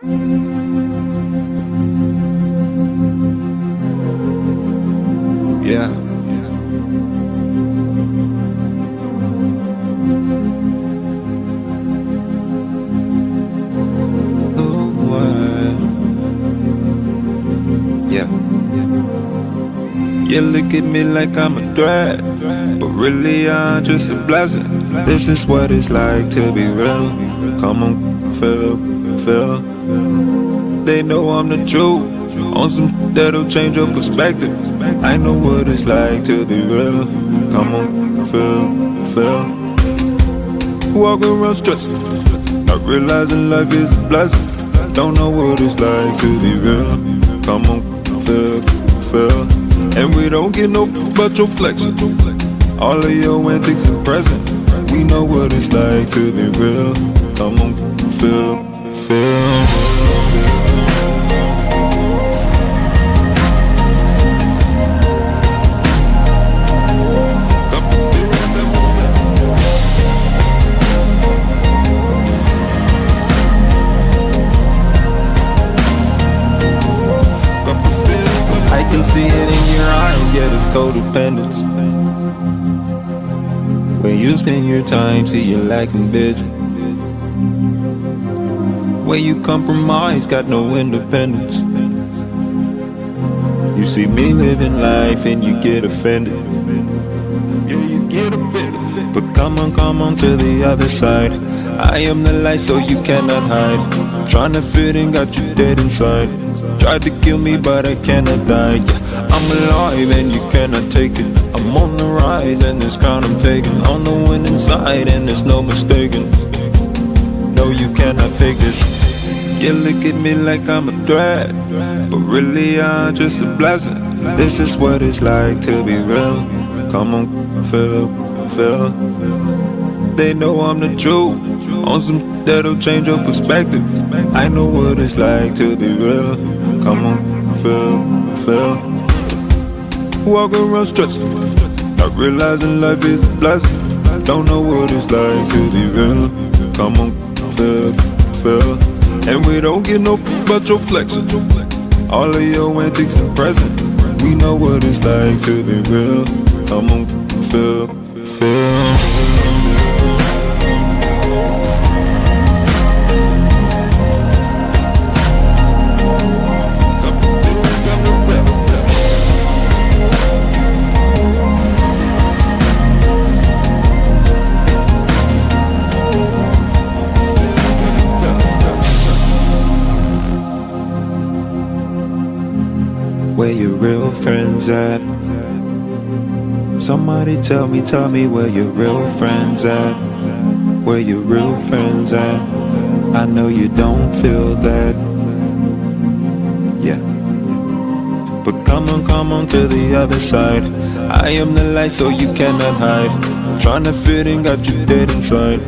Yeah. Oh, what? Yeah. You look at me like I'm a threat, but really I'm just a blessing. This is what it's like to be real. Come on, feel. They know I'm the truth. On some that'll change your perspective. I know what it's like to be real. Come on, feel. Walk around stressing, not realizing life is a blessing. Don't know what it's like to be real. Come on, feel. And we don't get no but your flexing. All of your antics and presents. We know what it's like to be real. Come on, feel. I can see it in your eyes, yeah, it's codependence. When you spend your time, see you're lacking vision. When you compromise, got no independence. You see me living life and you get offended. Yeah, you get offended. But come on to the other side. I am the light so you cannot hide. Trying to fit in, got you dead inside. Tried to kill me but I cannot die, yeah. I'm alive and you cannot take it. I'm on the rise and this crown I'm taking. On the winning side and there's no mistaking. No, you cannot fake this. You look at me like I'm a threat, but really I'm just a blessing. This is what it's like to be real. Come on, feel. They know I'm the truth. On some that'll change your perspective. I know what it's like to be real. Come on, feel. Walk around stressing, not realizing life is a blessing. Don't know what it's like to be real. Come on, feel. And we don't get no but your flexing. All of your antics and presents. We know what it's like to be real. Come on, feel. Where your real friends at? Somebody tell me where your real friends at? Where your real friends at? I know you don't feel that. Yeah. But come on to the other side. I am the light so you cannot hide. Trying to fit in, got you dead inside.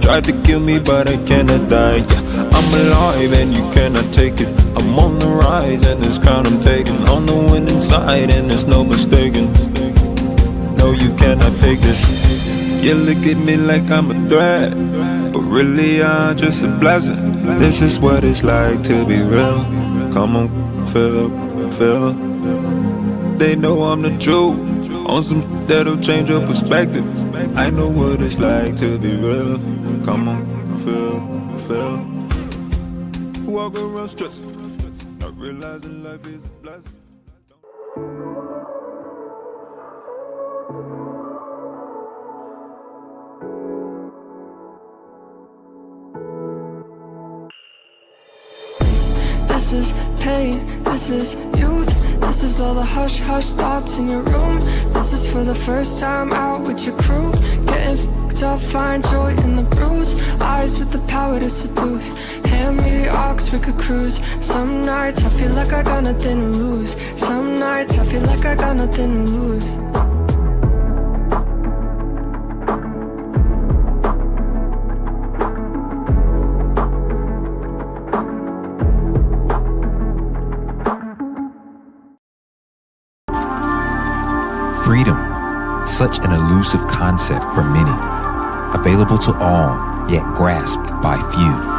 Tried to kill me but I cannot die, yeah. I'm alive and you cannot take it. I'm on the rise and this crown I'm taking. On the winning side and there's no mistaking. No, you cannot fake this. You look at me like I'm a threat, but really I'm just a blessing. This is what it's like to be real. Come on, feel. They know I'm the truth. On some that'll change your perspective. I know what it's like to be real. Come on, feel. Walk around stressing, not realizing life is a blessing. This is pain, this is youth. This is all the hush thoughts in your room. This is for the first time out with your crew. Getting f***ed up, find joy in the bruise. Eyes with the power to seduce. Hand me the aux, we could cruise. Some nights I feel like I got nothing to lose. Some nights I feel like I got nothing to lose. Freedom, such an elusive concept for many, available to all, yet grasped by few.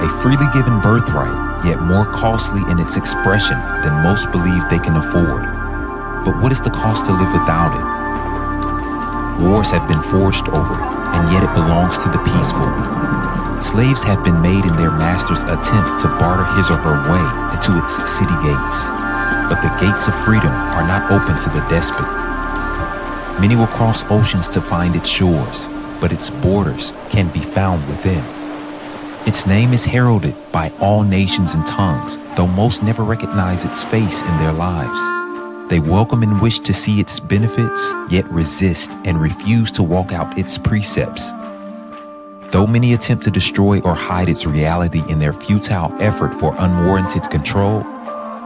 a freely given birthright, yet more costly in its expression than most believe they can afford. But what is the cost to live without it? Wars have been forged over it, and yet it belongs to the peaceful. Slaves have been made in their master's attempt to barter his or her way into its city gates. But the gates of freedom are not open to the despot. Many will cross oceans to find its shores, but its borders can be found within. Its name is heralded by all nations and tongues, though most never recognize its face in their lives. They welcome and wish to see its benefits, yet resist and refuse to walk out its precepts. Though many attempt to destroy or hide its reality in their futile effort for unwarranted control,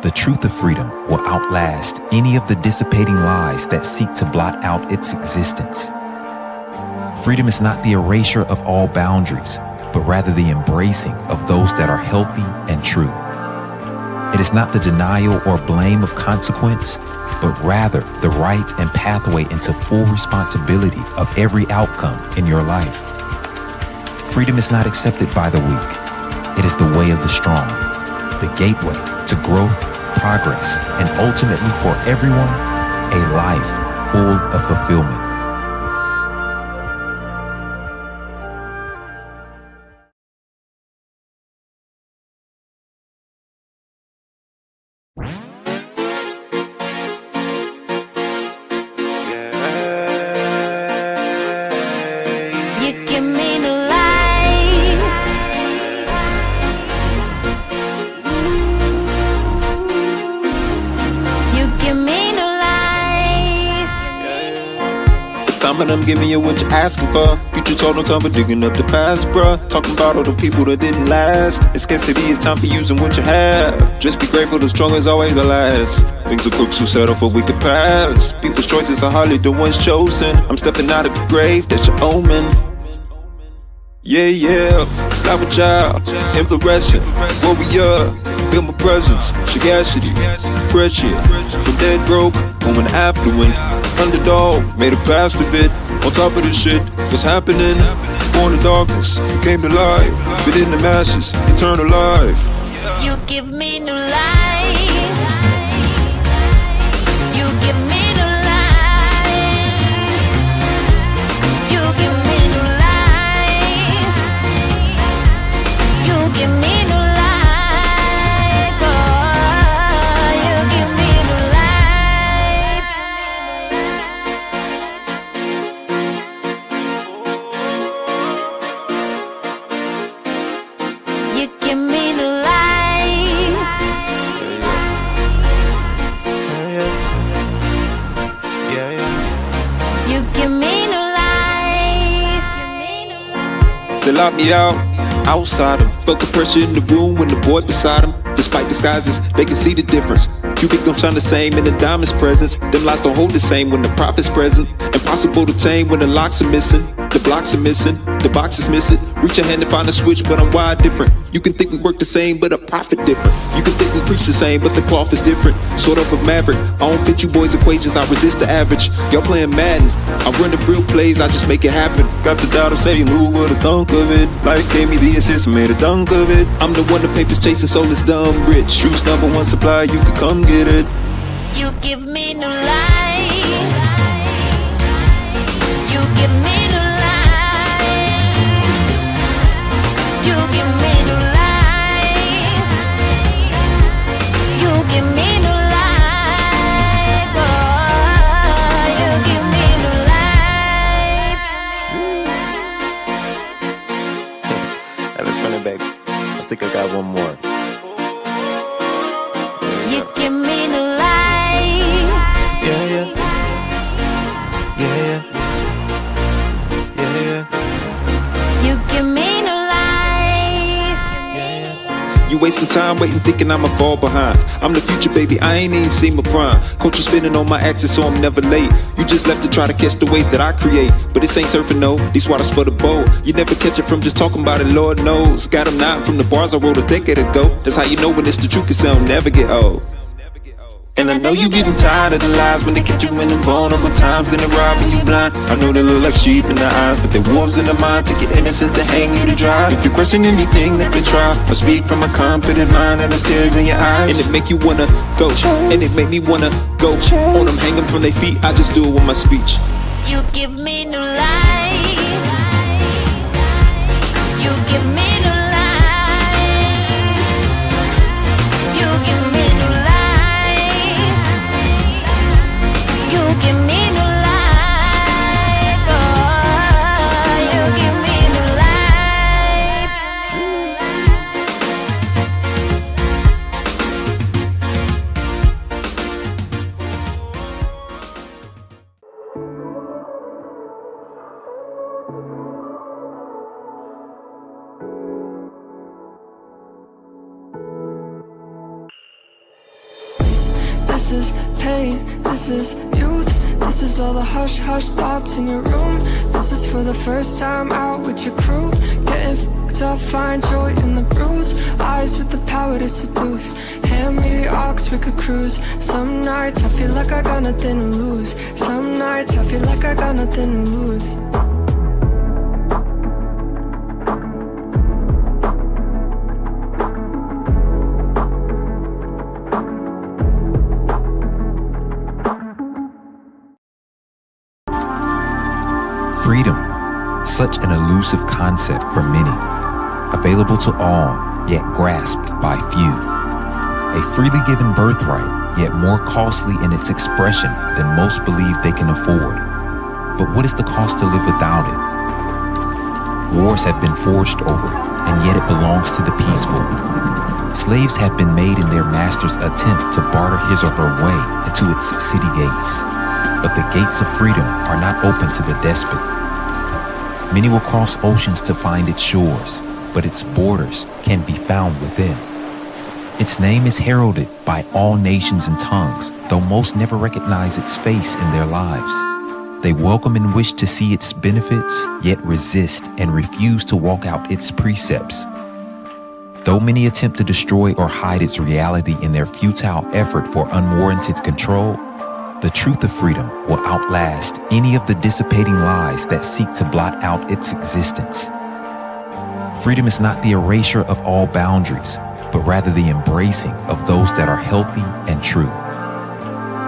the truth of freedom will outlast any of the dissipating lies that seek to blot out its existence. Freedom is not the erasure of all boundaries, but rather the embracing of those that are healthy and true. It is not the denial or blame of consequence, but rather the right and pathway into full responsibility of every outcome in your life. Freedom is not accepted by the weak. It is the way of the strong, the gateway to growth, progress, and ultimately for everyone, a life full of fulfillment. And I'm giving you what you're asking for. Future told no time for digging up the past, bruh. Talking about all the people that didn't last. And scarcity is time for using what you have. Just be grateful, the strong is always the last. Things are crooks who settle for weaker paths. People's choices are hardly the ones chosen. I'm stepping out of the grave, that's your omen. Yeah, yeah, flower child, in progression, warrior, feel my presence, sagacity, pressure, from dead broke, going affluent, underdog, made a past of it, on top of this shit, what's happening, born in darkness, came to life, within the masses, eternal life. You give me new life, you give me new life, you give me new life, you give me new life, oh, you give me new life. You give me new life. You give me new life. They locked me out, outsider. Felt the pressure in the room when the boy beside him. Despite disguises, they can see the difference. Cubic don't shine the same in the diamond's presence. Them lights don't hold the same when the prophet's present. Impossible to tame when the locks are missing. The blocks are missing, the box is missing. Reach your hand and find a switch, but I'm wired different. You can think we work the same, but a profit different. You can think we preach the same, but the cloth is different. Sort of a maverick, I don't fit you boys' equations, I resist the average. Y'all playing Madden, I'm running real plays, I just make it happen. Got the doubt of saying who would've thunk of it. Life gave me the assist, made a dunk of it. I'm the one the papers chasing, soul is dumb rich. Truth's number one supply, you can come get it. You give me new life. You give me new life. You give me new life. You give me new life. Oh, you give me new life. Hey, let's run it back. I think I got one more. You give me new life. You give me new life. You wasting time waiting, thinking I'ma fall behind. I'm the future, baby, I ain't even seen my prime. Culture spinning on my axis, so I'm never late. You just left to try to catch the waves that I create. But this ain't surfing, no, these waters for the boat. You never catch it from just talking about it, Lord knows. Got them not from the bars I wrote a decade ago. That's how you know when it's the truth, 'cause it'll never get old. And I know you getting tired of the lies when they catch you in the vulnerable times, then they're robbing you blind. I know they look like sheep in the eyes, but they're wolves in the mind. Take your innocence to hang you to dry. If you question anything that they try, or speak from a confident mind, and there's tears in your eyes, and it make you wanna go, and it make me wanna go on them, hang them from their feet. I just do it with my speech. You give me new life. You give me new life. You give me new life. You give me new life. Oh, you give me new life. This is pain, this is youth. This is all the hush hush thoughts in your room. This is for the first time out with your crew. Getting f***ed up, find joy in the bruise. Eyes with the power to seduce. Hand me the aux, we could cruise. Some nights I feel like I got nothing to lose. Some nights I feel like I got nothing to lose. Freedom, such an elusive concept for many, available to all, yet grasped by few. A freely given birthright, yet more costly in its expression than most believe they can afford. But what is the cost to live without it? Wars have been forged over it, and yet it belongs to the peaceful. Slaves have been made in their master's attempt to barter his or her way into its city gates. But the gates of freedom are not open to the despot. Many will cross oceans to find its shores, but its borders can be found within. Its name is heralded by all nations and tongues, though most never recognize its face in their lives. They welcome and wish to see its benefits, yet resist and refuse to walk out its precepts. Though many attempt to destroy or hide its reality in their futile effort for unwarranted control, the truth of freedom will outlast any of the dissipating lies that seek to blot out its existence. Freedom is not the erasure of all boundaries, but rather the embracing of those that are healthy and true.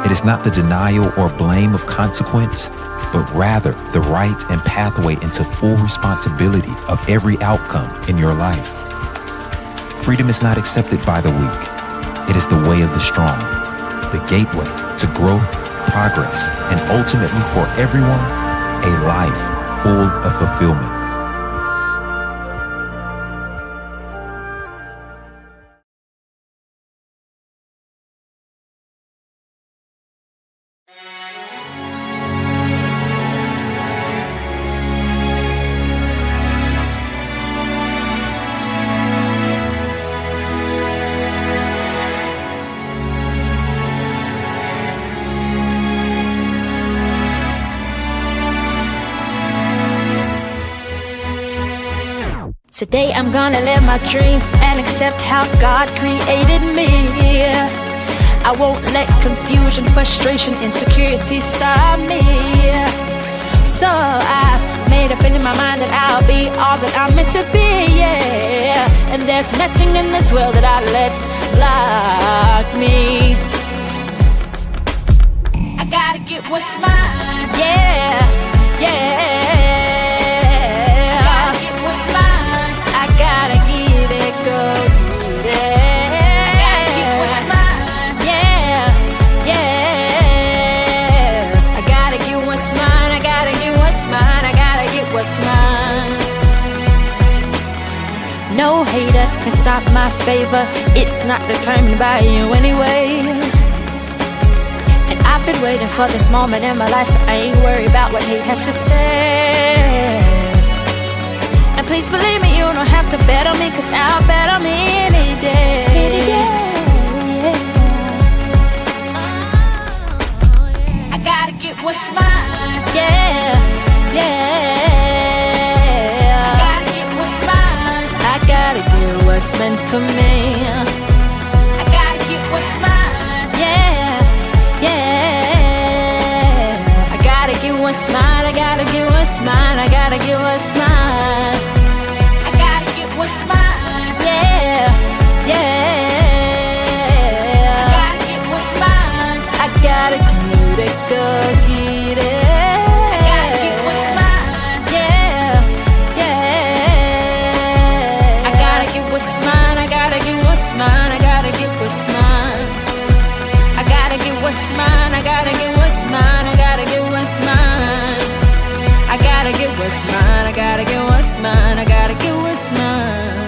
It is not the denial or blame of consequence, but rather the right and pathway into full responsibility of every outcome in your life. Freedom is not accepted by the weak. It is the way of the strong, the gateway to growth, progress, and ultimately for everyone, a life full of fulfillment. Today I'm gonna live my dreams and accept how God created me. I won't let confusion, frustration, insecurity stop me. So I've made up in my mind that I'll be all that I'm meant to be, yeah. And there's nothing in this world that I let block me. I gotta get what's mine, yeah, yeah. No hater can stop my favor. It's not determined by you anyway. And I've been waiting for this moment in my life, so I ain't worried about what he has to say. And please believe me, you don't have to bet on me, cause I'll bet on me any day. I gotta get what's mine, yeah, yeah. What's meant for me, I gotta get what's mine, yeah, go get it. I gotta get what's mine. Yeah, yeah. I gotta get what's mine. I gotta get what's mine. I gotta get what's mine. I gotta get what's mine. I gotta get what's mine. I gotta get what's mine. I gotta get what's mine. I gotta get what's mine. I gotta get what's mine.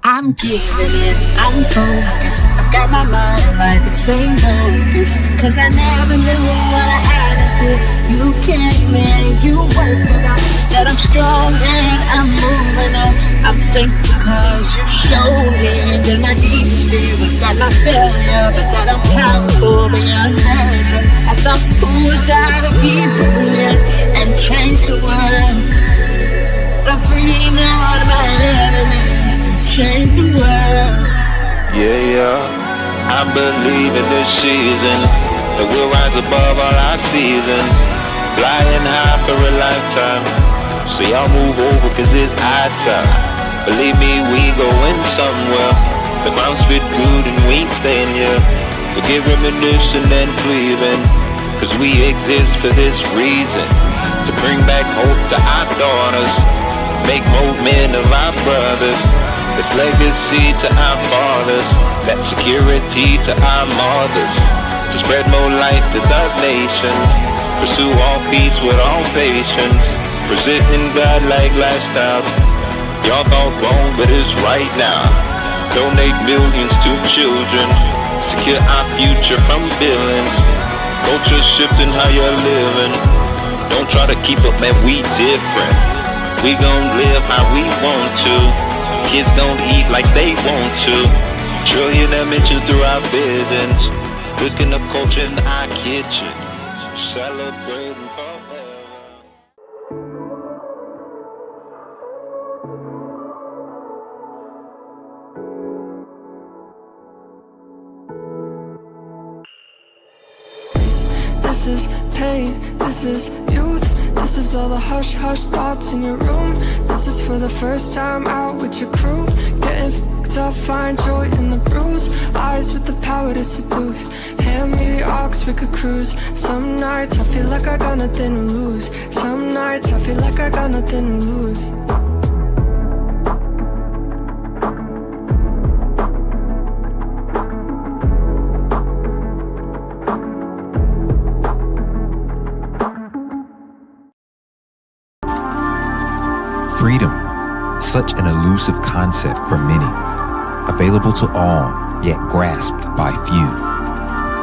I'm giving it, I'm focused. I've got my mind right, it's same focus. Cause I never knew what I had until you came in, you worked it out. Said I'm strong and I'm moving on. I'm thankful cause you showed me that my deepest fear was not my failure, but that I'm powerful beyond measure. I thought who was I to be brilliant and change the world? I'm freeing all of my enemies to change the world. Yeah, I believe in this season that we'll rise above all our seasons, flying high for a lifetime. So y'all move over cause it's high time. Believe me, we going somewhere. The ground's fit good and we ain't staying here. Forget reminiscing and grieving, cause we exist for this reason, to bring back hope to our daughters, make more men of our brothers. This legacy to our fathers, that security to our mothers, to spread more light to the nations, pursue all peace with all patience, presenting God-like lifestyle. Y'all thought wrong, but it's right now. Donate millions to children, secure our future from billions. Culture shifting how you're living. Don't try to keep up, man, we different. We gon' live how we want to. Kids don't eat like they want to. Trillion dimensions through our buildings. Cooking up culture in our kitchen. Celebrating forever. This is pain, this is youth. This is all the hush hush thoughts in your room. This is for the first time out with your crew. Getting f***ed up, find joy in the bruise. Eyes with the power to seduce. Hand me the aux, we could cruise. Some nights I feel like I got nothing to lose. Some nights I feel like I got nothing to lose. Freedom, such an elusive concept for many, available to all, yet grasped by few.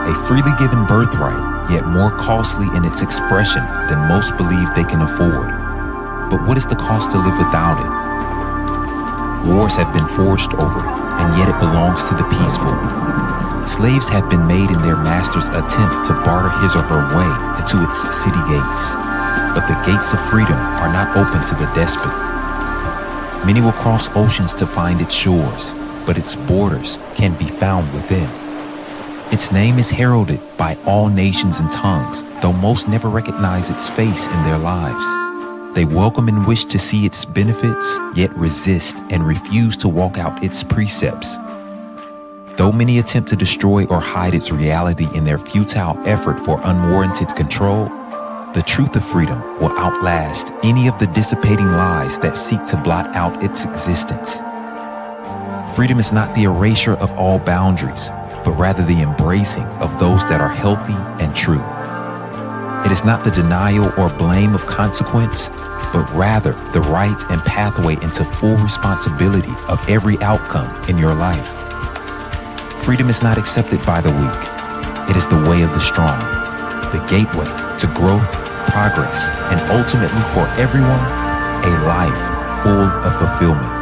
A freely given birthright, yet more costly in its expression than most believe they can afford. But what is the cost to live without it? Wars have been forged over it, and yet it belongs to the peaceful. Slaves have been made in their master's attempt to barter his or her way into its city gates. But the gates of freedom are not open to the despot. Many will cross oceans to find its shores, but its borders can be found within. Its name is heralded by all nations and tongues, though most never recognize its face in their lives. They welcome and wish to see its benefits, yet resist and refuse to walk out its precepts. Though many attempt to destroy or hide its reality in their futile effort for unwarranted control, the truth of freedom will outlast any of the dissipating lies that seek to blot out its existence. Freedom is not the erasure of all boundaries, but rather the embracing of those that are healthy and true. It is not the denial or blame of consequence, but rather the right and pathway into full responsibility of every outcome in your life. Freedom is not accepted by the weak. It is the way of the strong, the gateway to growth, progress, and ultimately for everyone, a life full of fulfillment.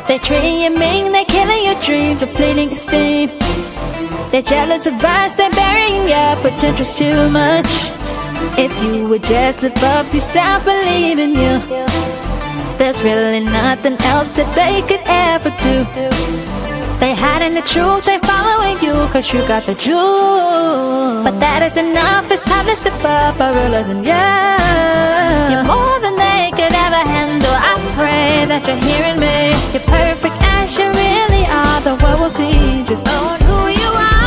They're treating you mean, they're killing your dreams, they're pleading esteem. They're jealous of us, they're burying your potentials too much. If you would just lift up yourself, believe in you, there's really nothing else that they could ever do. They hiding the truth, they following you, cause you got the juice. But that is enough, it's time to step up, I realizing, yeah, you're more than they could ever handle. I pray that you're hearing me. You're perfect as you really are. The world will see just own who you are.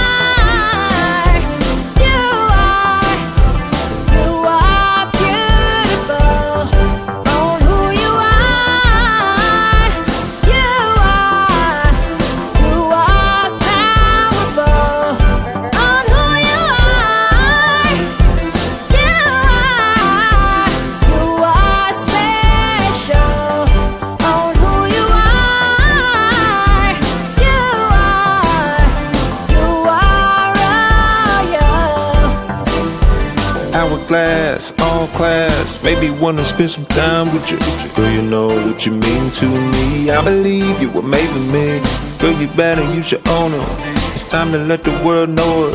Hourglass, all class, maybe wanna spend some time with you. Girl, you know what you mean to me. I believe you were made for me. Girl, you better use your own it. It's time to let the world know it.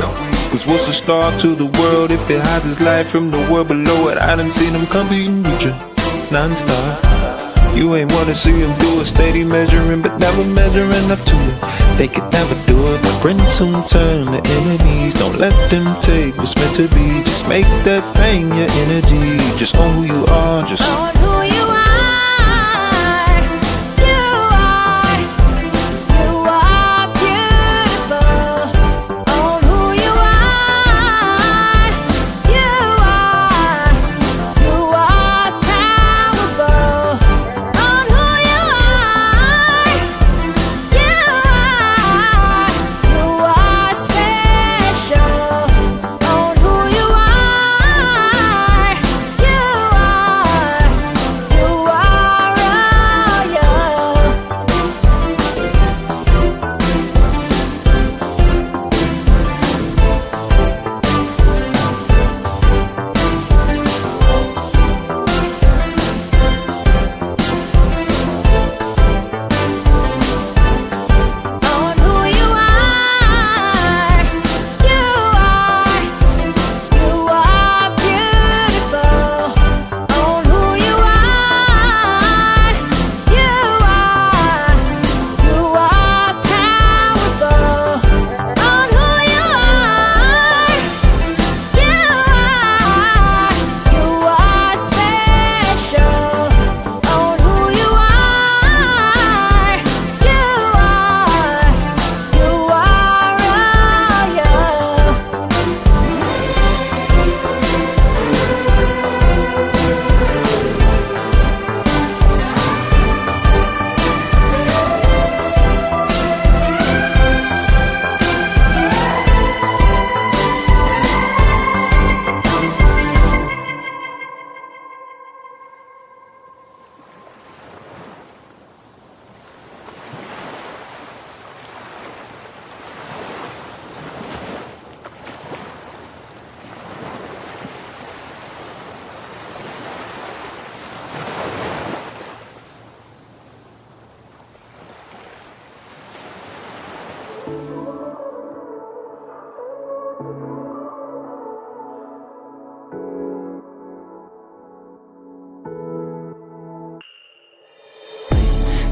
Cause what's a star to the world if it hides its light from the world below it? I done seen them competing with you, non-stop. You ain't wanna see them do it, steady measuring but never measuring up to it. They could never do it, but friends soon turn to enemies. Don't let them take what's meant to be. Just make that pain your energy. Just own who you are, just own who you are.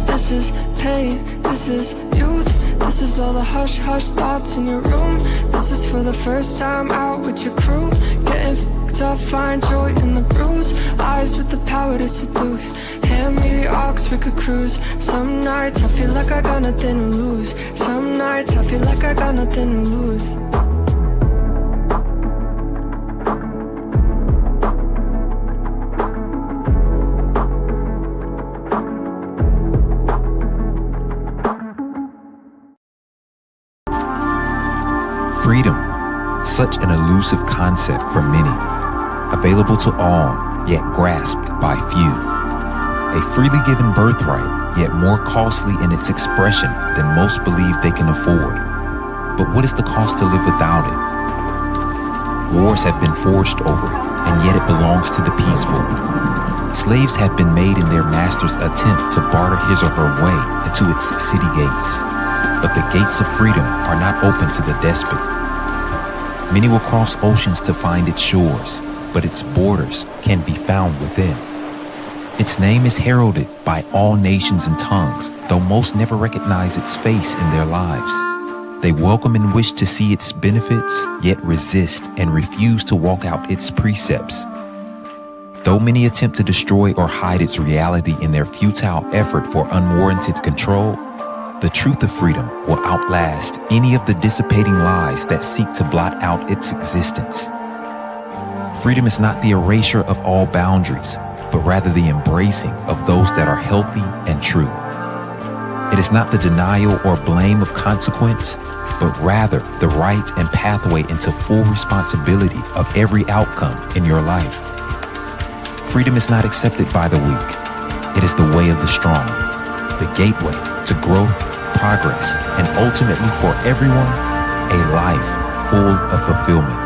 This is pain, this is youth. This is all the hush hush thoughts in your room. This is for the first time out with your crew. Getting f***ed up, find joy in the bruise. Eyes with the power to seduce. Hand me the aux, we could cruise. Some nights I feel like I got nothing to lose. Some nights I feel like I got nothing to lose. Freedom, such an elusive concept for many, available to all, yet grasped by few. A freely given birthright, yet more costly in its expression than most believe they can afford. But what is the cost to live without it? Wars have been forged over it, and yet it belongs to the peaceful. Slaves have been made in their master's attempt to barter his or her way into its city gates. But the gates of freedom are not open to the despot. Many will cross oceans to find its shores, but its borders can be found within. Its name is heralded by all nations and tongues, though most never recognize its face in their lives. They welcome and wish to see its benefits, yet resist and refuse to walk out its precepts. Though many attempt to destroy or hide its reality in their futile effort for unwarranted control, the truth of freedom will outlast any of the dissipating lies that seek to blot out its existence. Freedom is not the erasure of all boundaries, but rather the embracing of those that are healthy and true. It is not the denial or blame of consequence, but rather the right and pathway into full responsibility of every outcome in your life. Freedom is not accepted by the weak. It is the way of the strong, the gateway to growth, progress, and ultimately for everyone, a life full of fulfillment.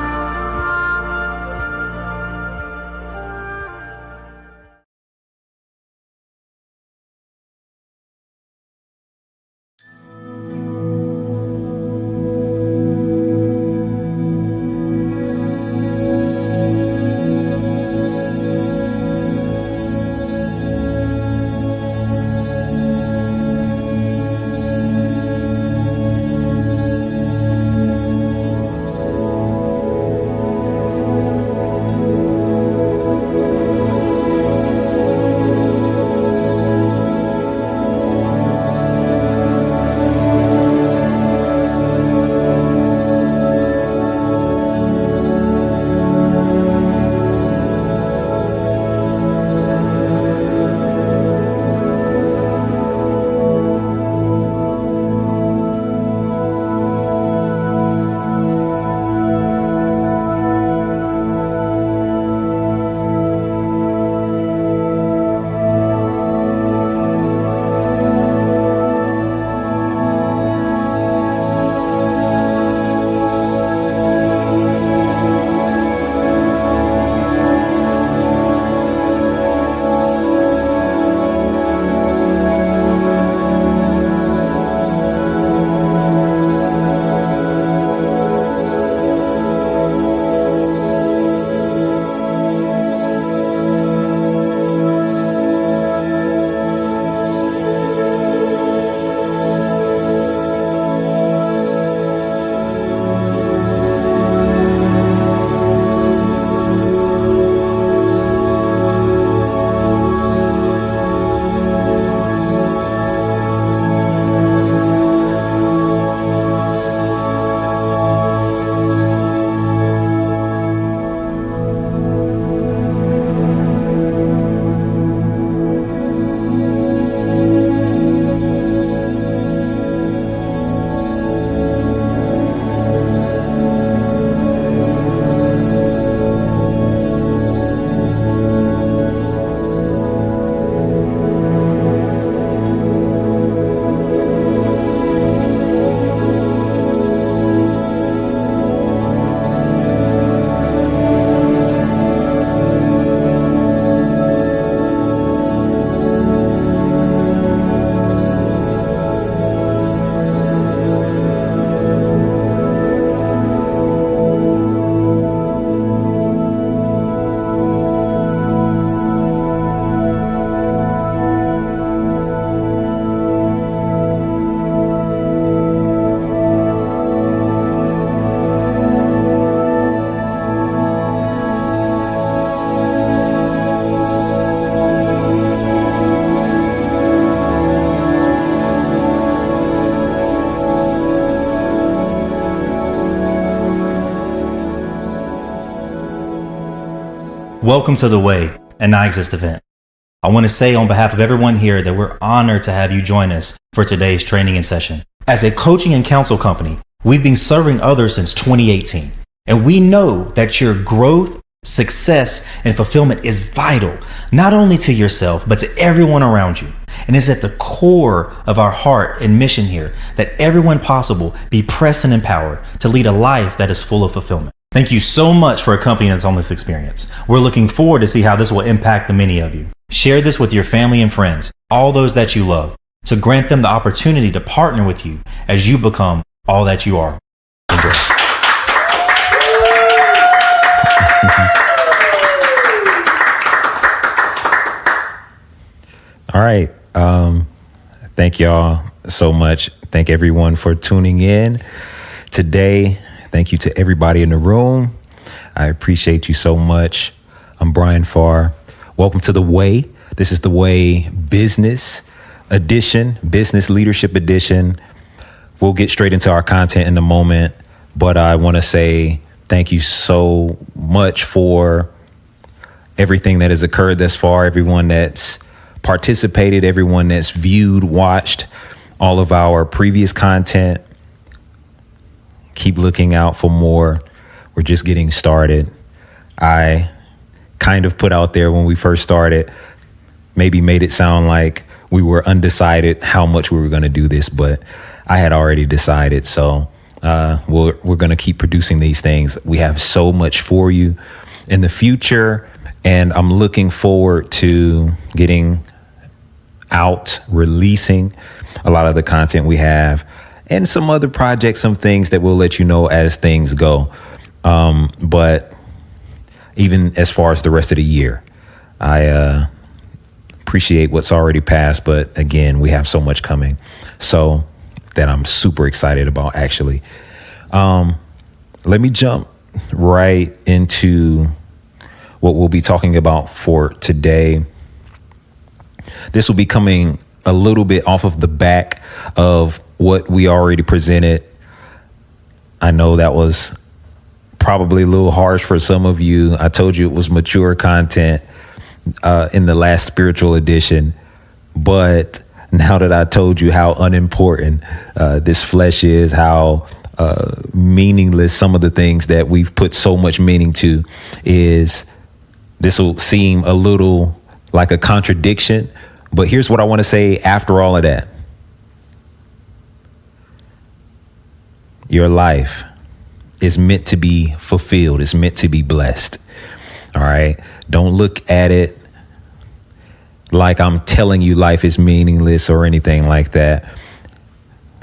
Welcome to The Way, an Iexist event. I want to say on behalf of everyone here that we're honored to have you join us for today's training and session. As a coaching and counsel company, we've been serving others since 2018, and we know that your growth, success, and fulfillment is vital, not only to yourself, but to everyone around you. And it's at the core of our heart and mission here that everyone possible be pressed and empowered to lead a life that is full of fulfillment. Thank you so much for accompanying us on this experience. We're looking forward to see how this will impact the many of you. Share this with your family and friends, all those that you love, to grant them the opportunity to partner with you as you become all that you are. Enjoy. All right. Thank y'all so much. Thank everyone for tuning in today. Thank you to everybody in the room. I appreciate you so much. I'm Bryan Pharr. Welcome to The Way. This is The Way Business Edition, Business Leadership Edition. We'll get straight into our content in a moment, but I want to say thank you so much for everything that has occurred thus far, everyone that's participated, everyone that's viewed, watched all of our previous content. Keep looking out for more. We're just getting started. I kind of put out there when we first started, maybe made it sound like we were undecided how much we were going to do this, but I had already decided. So we're going to keep producing these things. We have so much for you in the future, and I'm looking forward to getting out, releasing a lot of the content we have, and some other projects, some things that we'll let you know as things go. But even as far as the rest of the year, I appreciate what's already passed. But again, we have so much coming, so that I'm super excited about, actually. Let me jump right into what we'll be talking about for today. This will be coming a little bit off of the back of what we already presented. I know that was probably a little harsh for some of you. I told you it was mature content in the last spiritual edition, but now that I told you how unimportant this flesh is, how meaningless some of the things that we've put so much meaning to is, this will seem a little like a contradiction. But here's what I want to say after all of that. Your life is meant to be fulfilled. It's meant to be blessed. All right. Don't look at it like I'm telling you life is meaningless or anything like that.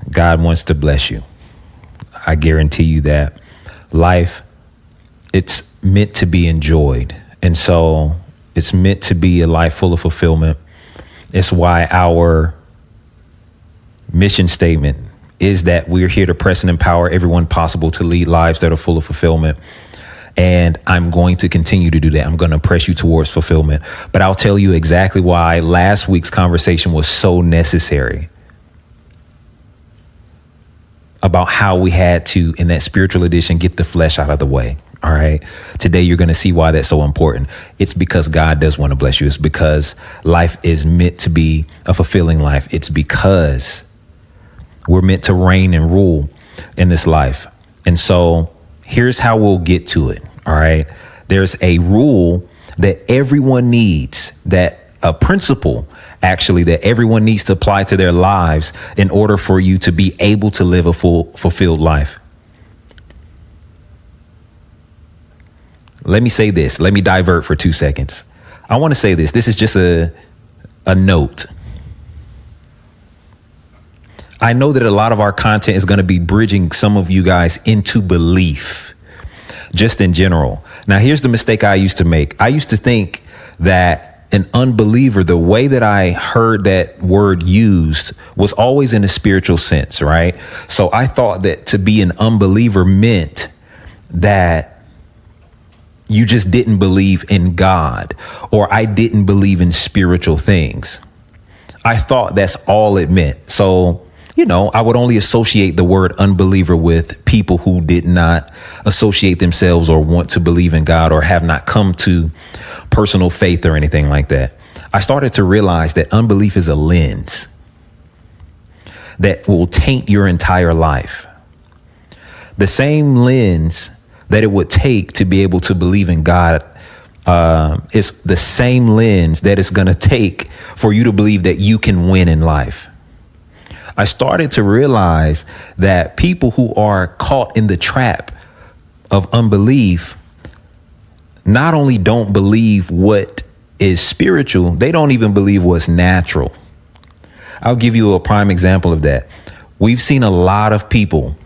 God wants to bless you. I guarantee you that. Life, it's meant to be enjoyed. And so it's meant to be a life full of fulfillment. It's why our mission statement is that we're here to press and empower everyone possible to lead lives that are full of fulfillment. And I'm going to continue to do that. I'm going to press you towards fulfillment. But I'll tell you exactly why last week's conversation was so necessary about how we had to, in that spiritual edition, get the flesh out of the way. All right. Today, you're going to see why that's so important. It's because God does want to bless you. It's because life is meant to be a fulfilling life. It's because we're meant to reign and rule in this life. And so here's how we'll get to it. All right. There's a rule that everyone needs, that a principle actually that everyone needs to apply to their lives in order for you to be able to live a fulfilled life. Let me say this. Let me divert for 2 seconds. I want to say this. This is just a note. I know that a lot of our content is going to be bridging some of you guys into belief, just in general. Now, here's the mistake I used to make. I used to think that an unbeliever, the way that I heard that word used was always in a spiritual sense, right? So I thought that to be an unbeliever meant that you just didn't believe in God, or I didn't believe in spiritual things. I thought that's all it meant. So, I would only associate the word unbeliever with people who did not associate themselves or want to believe in God or have not come to personal faith or anything like that. I started to realize that unbelief is a lens that will taint your entire life. The same lens that it would take to be able to believe in God is the same lens that it's going to take for you to believe that you can win in life. I started to realize that people who are caught in the trap of unbelief not only don't believe what is spiritual, they don't even believe what's natural. I'll give you a prime example of that. We've seen a lot of people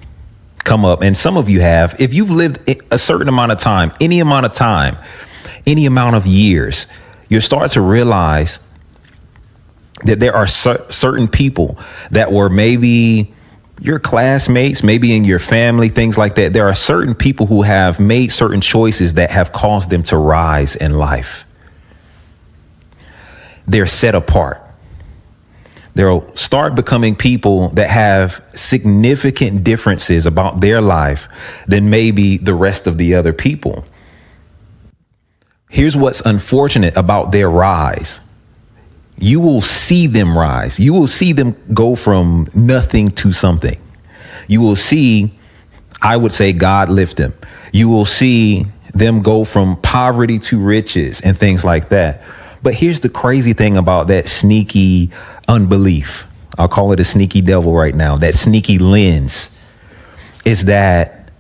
come up, and some of you have, if you've lived a certain amount of time, any amount of years, you'll start to realize that there are certain people that were maybe your classmates, maybe in your family, things like that. There are certain people who have made certain choices that have caused them to rise in life. They're set apart. They'll start becoming people that have significant differences about their life than maybe the rest of the other people. Here's what's unfortunate about their rise. You will see them rise. You will see them go from nothing to something. You will see, I would say, God lift them. You will see them go from poverty to riches and things like that. But here's the crazy thing about that sneaky unbelief. I'll call it a sneaky devil right now. That sneaky lens is that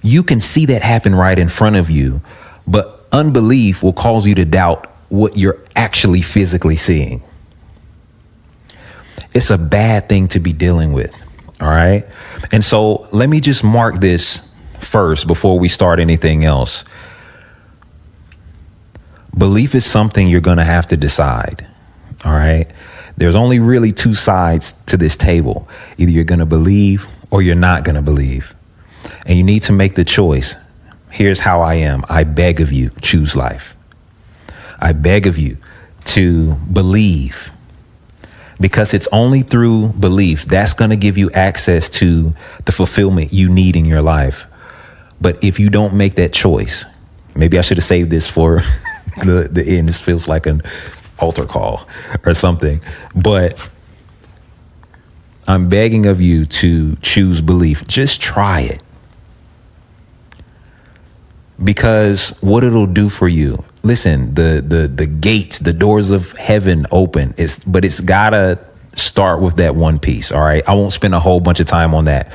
you can see that happen right in front of you, but unbelief will cause you to doubt what you're actually physically seeing. It's a bad thing to be dealing with. All right. And so let me just mark this first before we start anything else. Belief is something you're going to have to decide. All right. There's only really two sides to this table. Either you're going to believe or you're not going to believe. And you need to make the choice. Here's how I am. I beg of you, choose life. I beg of you to believe, because it's only through belief that's going to give you access to the fulfillment you need in your life. But if you don't make that choice, maybe I should have saved this for the end. This feels like an altar call or something, but I'm begging of you to choose belief. Just try it. Because what it'll do for you, listen, the gates, the doors of heaven open, but it's gotta start with that one piece. All right. I won't spend a whole bunch of time on that,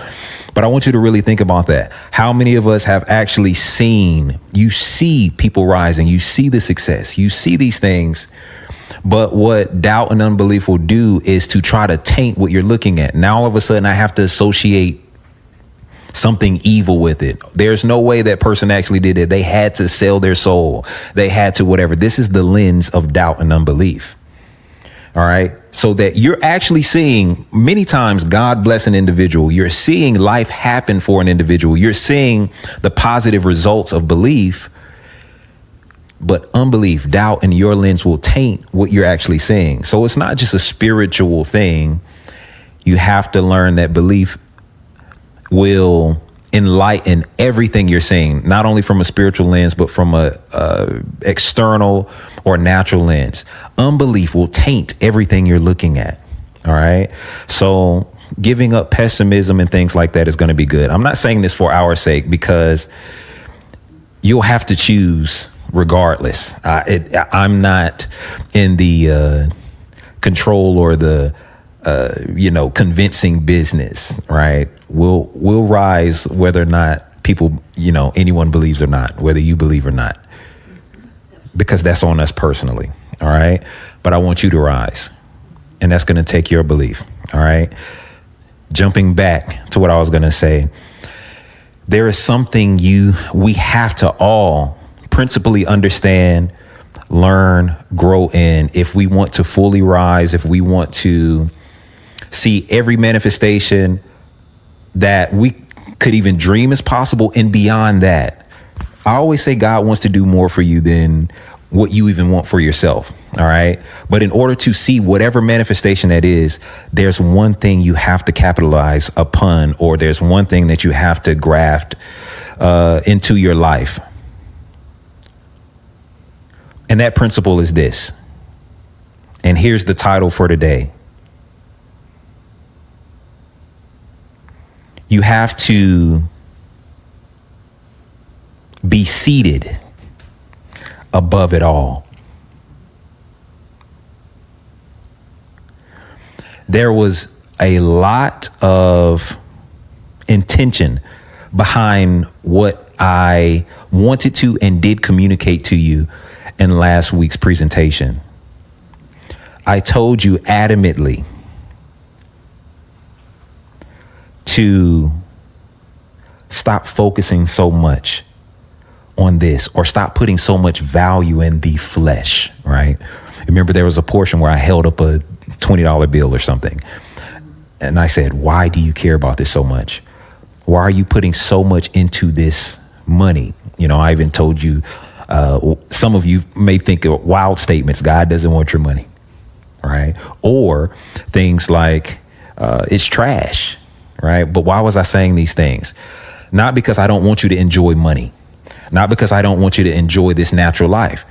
but I want you to really think about that. How many of us have actually seen, you see people rising, you see the success, you see these things, but what doubt and unbelief will do is to try to taint what you're looking at. Now, all of a sudden I have to associate something evil with it. There's no way that person actually did it. They had to sell their soul. They had to whatever. This is the lens of doubt and unbelief. All right. So that you're actually seeing many times God bless an individual. You're seeing life happen for an individual. You're seeing the positive results of belief. But unbelief, doubt in your lens will taint what you're actually seeing. So it's not just a spiritual thing. You have to learn that belief will enlighten everything you're seeing, not only from a spiritual lens, but from a external or natural lens. Unbelief will taint everything you're looking at. All right. So giving up pessimism and things like that is going to be good. I'm not saying this for our sake, because you'll have to choose regardless. I'm not in the control or the convincing business, right? We'll rise whether or not people, anyone believes or not, whether you believe or not, because that's on us personally. All right. But I want you to rise, and that's going to take your belief. All right. Jumping back to what I was going to say, there is something we have to all principally understand, learn, grow in, if we want to fully rise, if we want to see every manifestation that we could even dream is possible, and beyond that. I always say God wants to do more for you than what you even want for yourself. All right. But in order to see whatever manifestation that is, there's one thing you have to capitalize upon, or there's one thing that you have to graft into your life. And that principle is this. And here's the title for today. You have to be seated above it all. There was a lot of intention behind what I wanted to and did communicate to you in last week's presentation. I told you adamantly to stop focusing so much on this, or stop putting so much value in the flesh, right? Remember, there was a portion where I held up a $20 bill or something. And I said, why do you care about this so much? Why are you putting so much into this money? You know, I even told you, some of you may think of wild statements. God doesn't want your money, right? Or things like, it's trash, right? But why was I saying these things? Not because I don't want you to enjoy money, not because I don't want you to enjoy this natural life.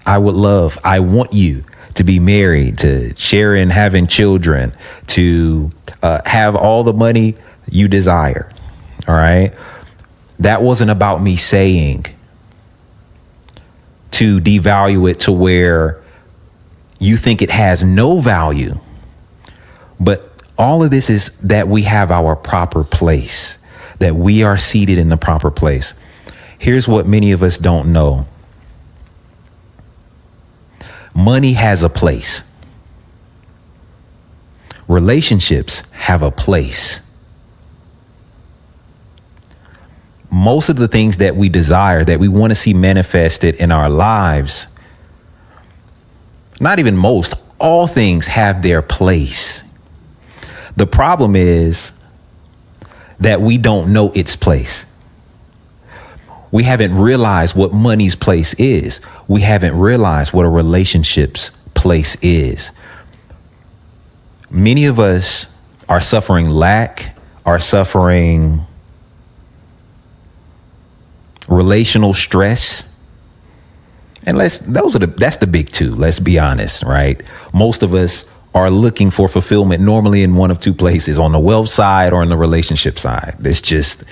I want you to be married, to share in having children, to have all the money you desire. All right. That wasn't about me saying to devalue it to where you think it has no value. But all of this is that we have our proper place, that we are seated in the proper place. Here's what many of us don't know. Money has a place. Relationships have a place. Most of the things that we desire, that we want to see manifested in our lives, not even most, all things have their place. The problem is that we don't know its place. We haven't realized what money's place is. We haven't realized what a relationship's place is. Many of us are suffering lack, are suffering relational stress. And that's the big two. Let's be honest, right? Most of us are looking for fulfillment normally in one of two places, on the wealth side or on the relationship side. It's just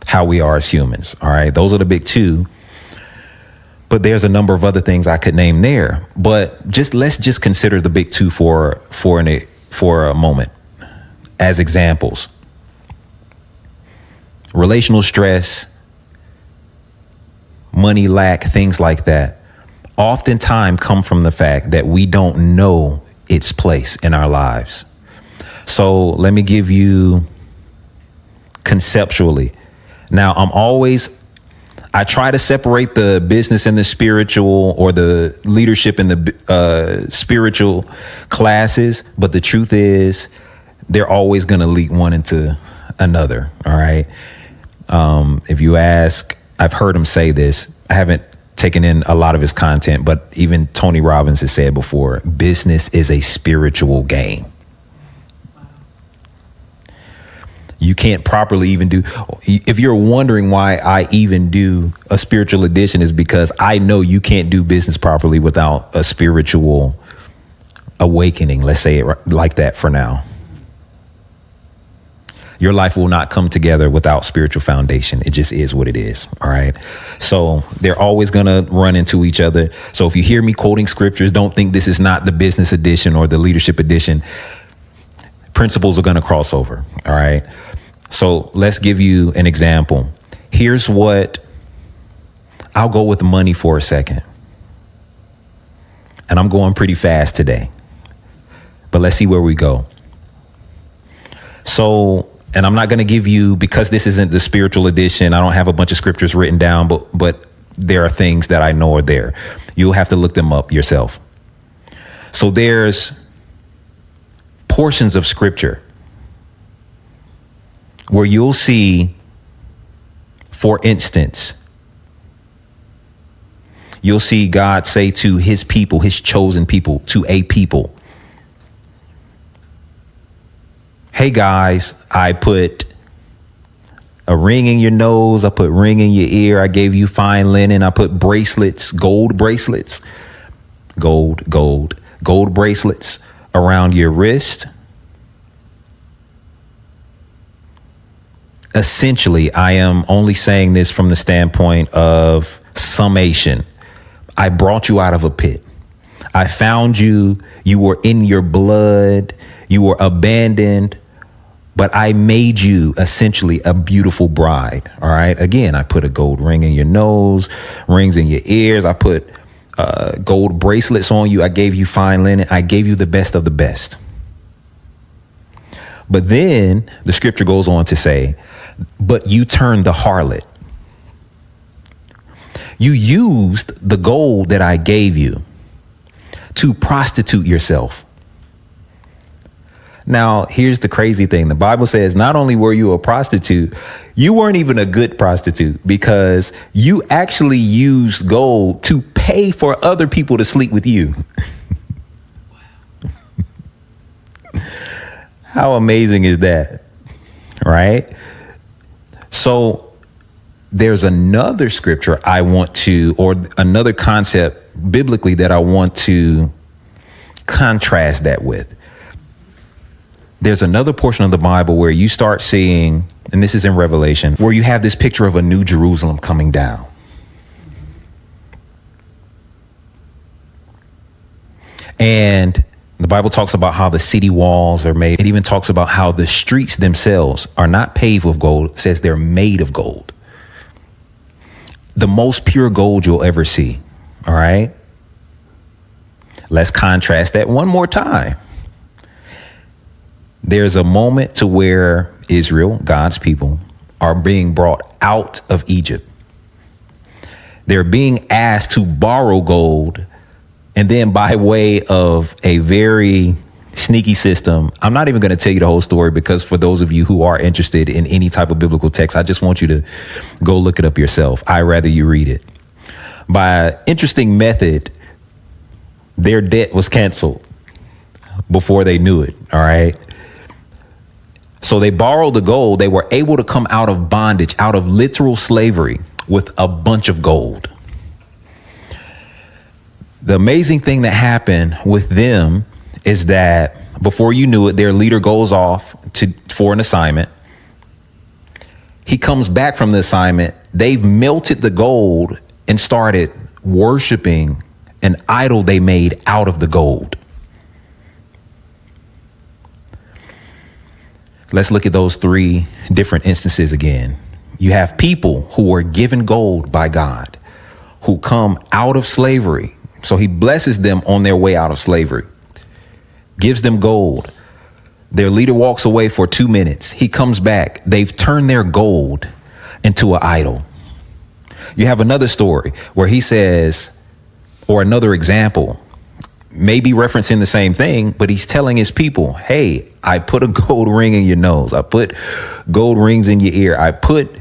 how we are as humans. All right. Those are the big two. But there's a number of other things I could name there. But let's just consider the big two for a moment as examples. Relational stress, money lack, things like that, oftentimes come from the fact that we don't know its place in our lives. So let me give you conceptually. Now, I try to separate the business and the spiritual, or the leadership and the spiritual classes. But the truth is, they're always going to lead one into another. All right. If you ask, I've heard him say this. I haven't taken in a lot of his content, but even Tony Robbins has said before, business is a spiritual game. You can't properly even do, if you're wondering why I even do a spiritual edition, is because I know you can't do business properly without a spiritual awakening. Let's say it like that for now. Your life will not come together without spiritual foundation. It just is what it is. All right. So they're always going to run into each other. So if you hear me quoting scriptures, don't think this is not the business edition or the leadership edition. Principles are going to cross over. All right. So let's give you an example. Here's what I'll go with money for a second. And I'm going pretty fast today, but let's see where we go. So, and I'm not going to give you, because this isn't the spiritual edition, I don't have a bunch of scriptures written down, but there are things that I know are there. You'll have to look them up yourself. So there's portions of scripture where you'll see, for instance, you'll see God say to his people, his chosen people, to a people, hey guys, I put a ring in your nose, I put ring in your ear, I gave you fine linen, I put bracelets, gold bracelets, gold bracelets around your wrist. Essentially, I am only saying this from the standpoint of summation. I brought you out of a pit. I found you. You were in your blood. You were abandoned. But I made you essentially a beautiful bride. All right. Again, I put a gold ring in your nose, rings in your ears. I put gold bracelets on you. I gave you fine linen. I gave you the best of the best. But then the scripture goes on to say, but you turned the harlot. You used the gold that I gave you to prostitute yourself. Now, here's the crazy thing. The Bible says not only were you a prostitute, you weren't even a good prostitute, because you actually used gold to pay for other people to sleep with you. How amazing is that? Right? So there's another scripture I want to, or another concept biblically that I want to contrast that with. There's another portion of the Bible where you start seeing, and this is in Revelation, where you have this picture of a new Jerusalem coming down. And the Bible talks about how the city walls are made. It even talks about how the streets themselves are not paved with gold. It says they're made of gold. The most pure gold you'll ever see. All right. Let's contrast that one more time. There's a moment to where Israel, God's people, are being brought out of Egypt. They're being asked to borrow gold. And then by way of a very sneaky system, I'm not even going to tell you the whole story, because for those of you who are interested in any type of biblical text, I just want you to go look it up yourself. I'd rather you read it. By an interesting method, their debt was canceled before they knew it. All right. So they borrowed the gold. They were able to come out of bondage, out of literal slavery, with a bunch of gold. The amazing thing that happened with them is that before you knew it, their leader goes off for an assignment. He comes back from the assignment. They've melted the gold and started worshiping an idol they made out of the gold. Let's look at those three different instances again. You have people who were given gold by God, who come out of slavery. So he blesses them on their way out of slavery, gives them gold. Their leader walks away for 2 minutes. He comes back. They've turned their gold into an idol. You have another story where he says, or another example, maybe referencing the same thing, but he's telling his people, hey, I put a gold ring in your nose. I put gold rings in your ear. I put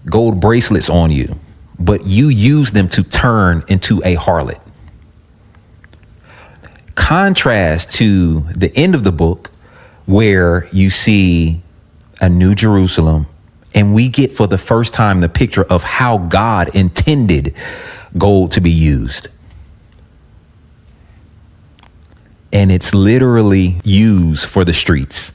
gold bracelets on you, but you use them to turn into a harlot. Contrast to the end of the book, where you see a new Jerusalem, and we get for the first time the picture of how God intended gold to be used. And it's literally used for the streets.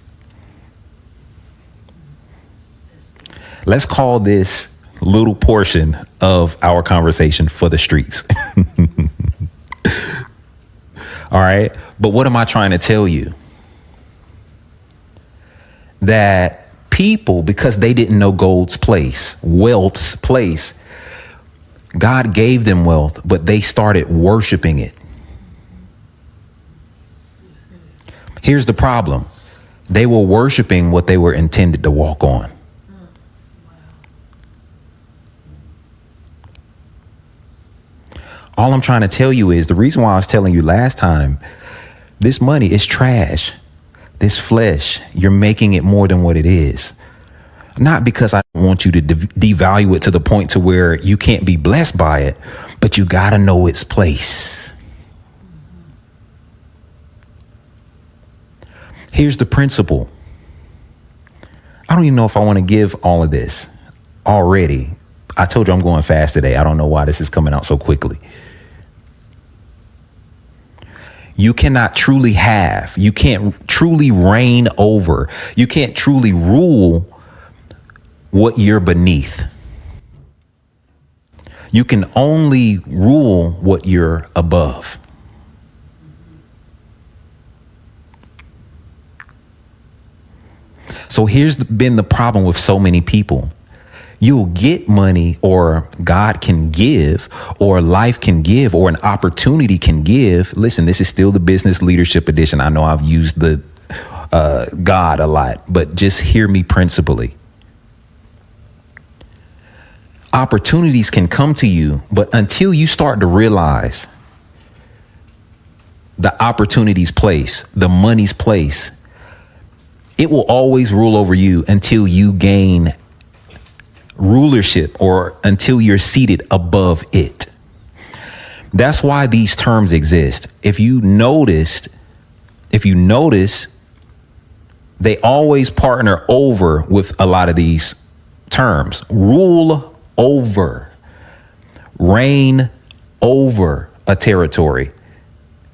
Let's call this little portion of our conversation for the streets. All right. But what am I trying to tell you? That people, because they didn't know gold's place, wealth's place, God gave them wealth, but they started worshiping it. Here's the problem. They were worshiping what they were intended to walk on. All I'm trying to tell you is the reason why I was telling you last time, this money is trash. This flesh, you're making it more than what it is. Not because I want you to devalue it to the point to where you can't be blessed by it, but you got to know its place. Here's the principle. I don't even know if I want to give all of this already. I told you I'm going fast today. I don't know why this is coming out so quickly. You cannot truly have, you can't truly reign over, you can't truly rule what you're beneath. You can only rule what you're above. So here's been the problem with so many people. You'll get money, or God can give, or life can give, or an opportunity can give. Listen, this is still the business leadership edition. I know I've used the God a lot, but just hear me principally. Opportunities can come to you, but until you start to realize the opportunity's place, the money's place, It will always rule over you until you gain rulership or until you're seated above it. That's why these terms exist. If you notice, they always partner over with a lot of these terms. Rule over, reign over a territory,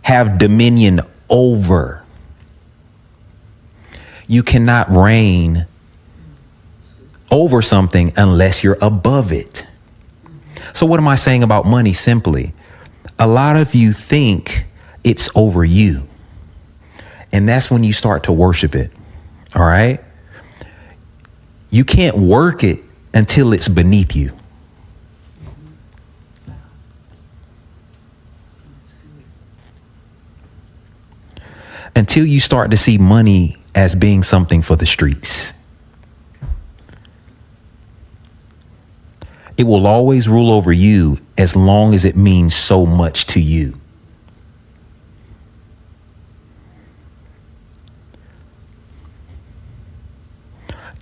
have dominion over. You cannot reign over something unless you're above it. So what am I saying about money? Simply, a lot of you think it's over you. And that's when you start to worship it. All right. You can't work it until it's beneath you. Until you start to see money as being something for the streets. It will always rule over you as long as it means so much to you.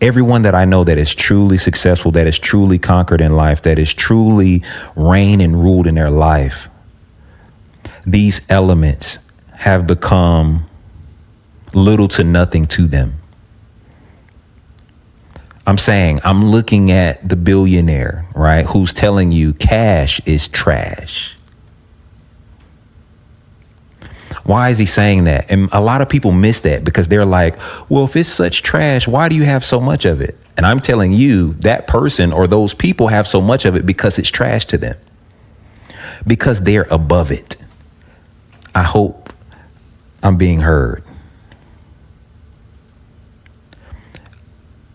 Everyone that I know that is truly successful, that is truly conquered in life, that is truly reigned and ruled in their life, these elements have become little to nothing to them. I'm saying, I'm looking at the billionaire, right, who's telling you cash is trash. Why is he saying that? And a lot of people miss that because they're like, well, if it's such trash, why do you have so much of it? And I'm telling you, that person or those people have so much of it because it's trash to them, because they're above it. I hope I'm being heard.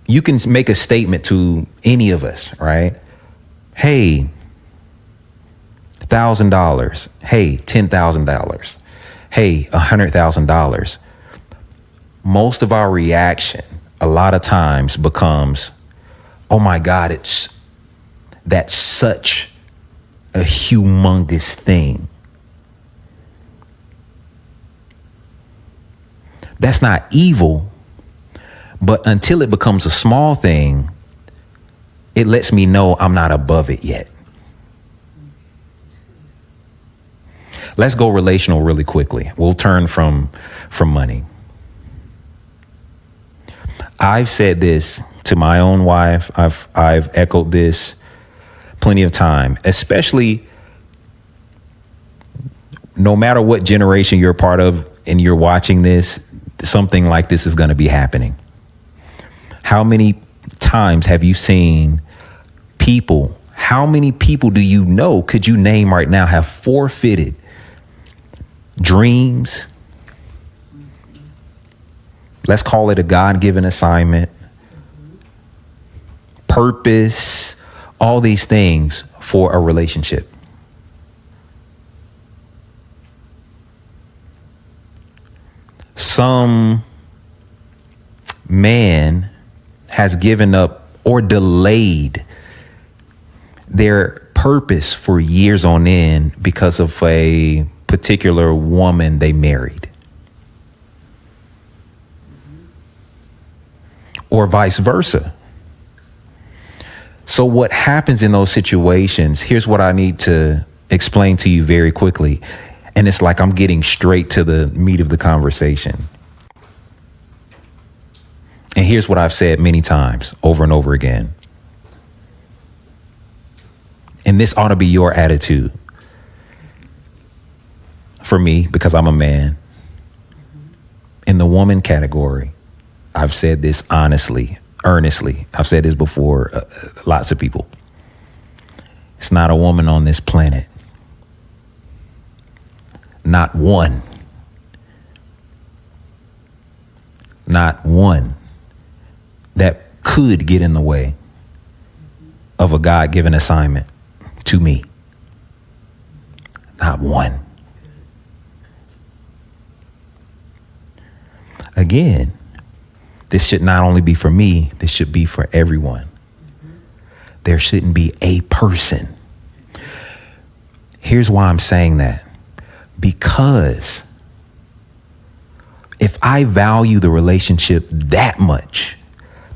You can make a statement to any of us, right? Hey, $1,000. Hey, $10,000. Hey, $100,000. Most of our reaction a lot of times becomes, oh my God, that's such a humongous thing. That's not evil. But until it becomes a small thing, it lets me know I'm not above it yet. Let's go relational really quickly. We'll turn from money. I've said this to my own wife. I've echoed this plenty of time, especially no matter what generation you're part of and you're watching this, something like this is going to be happening. How many times have you seen people? How many people do you know, could you name right now, have forfeited dreams? Let's call it a God-given assignment, purpose, all these things for a relationship. Some man has given up or delayed their purpose for years on end because of a particular woman they married. Or vice versa. So what happens in those situations, here's what I need to explain to you very quickly. And it's like I'm getting straight to the meat of the conversation. And here's what I've said many times over and over again. And this ought to be your attitude. For me, because I'm a man. In the woman category, I've said this honestly, earnestly. I've said this before, lots of people. It's not a woman on this planet. Not one. Not one that could get in the way of a God-given assignment to me. Not one. Again, this should not only be for me, this should be for everyone. There shouldn't be a person. Here's why I'm saying that. Because if I value the relationship that much,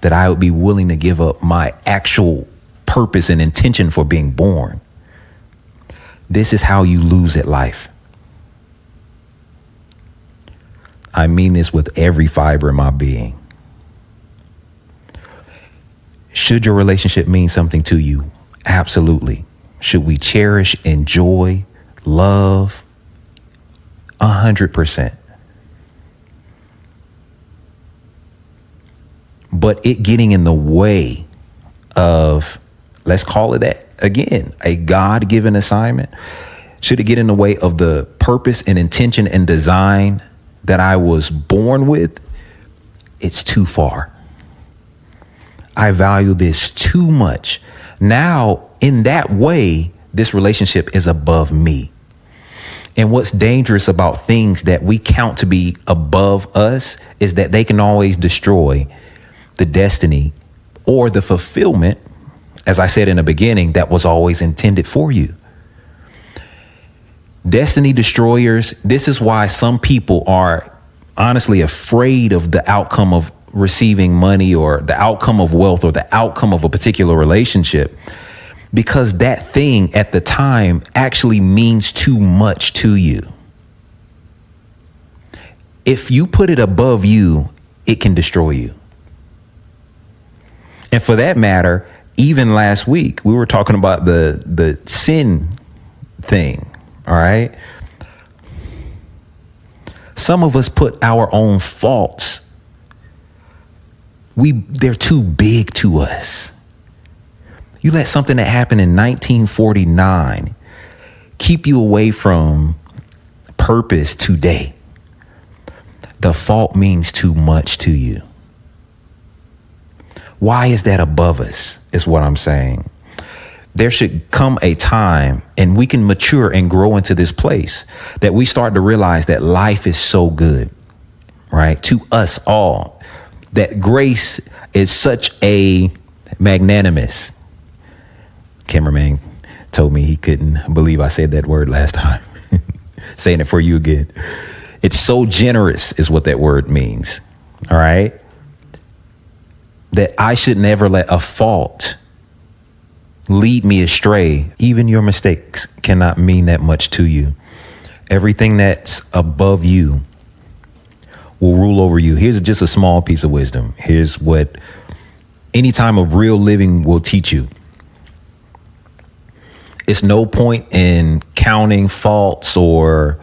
that I would be willing to give up my actual purpose and intention for being born, this is how you lose at life. I mean this with every fiber in my being. Should your relationship mean something to you? Absolutely. Should we cherish, enjoy, love? 100%. But it getting in the way of, let's call it that again, a God-given assignment, should it get in the way of the purpose and intention and design that I was born with? It's too far. I value this too much. Now, in that way, this relationship is above me. And what's dangerous about things that we count to be above us is that they can always destroy the destiny or the fulfillment, as I said in the beginning, that was always intended for you. Destiny destroyers. This is why some people are honestly afraid of the outcome of receiving money or the outcome of wealth or the outcome of a particular relationship, because that thing at the time actually means too much to you. If you put it above you, it can destroy you. And for that matter, even last week, we were talking about the sin thing. All right. Some of us put our own faults. They're too big to us. You let something that happened in 1949 keep you away from purpose today. The fault means too much to you. Why is that above us, is what I'm saying. There should come a time, and we can mature and grow into this place, that we start to realize that life is so good, right? To us all, that grace is such a magnanimous. Cameraman told me he couldn't believe I said that word last time. Saying it for you again. It's so generous is what that word means. All right. That I should never let a fault lead me astray. Even your mistakes cannot mean that much to you. Everything that's above you will rule over you. Here's just a small piece of wisdom. Here's what any time of real living will teach you. It's no point in counting faults or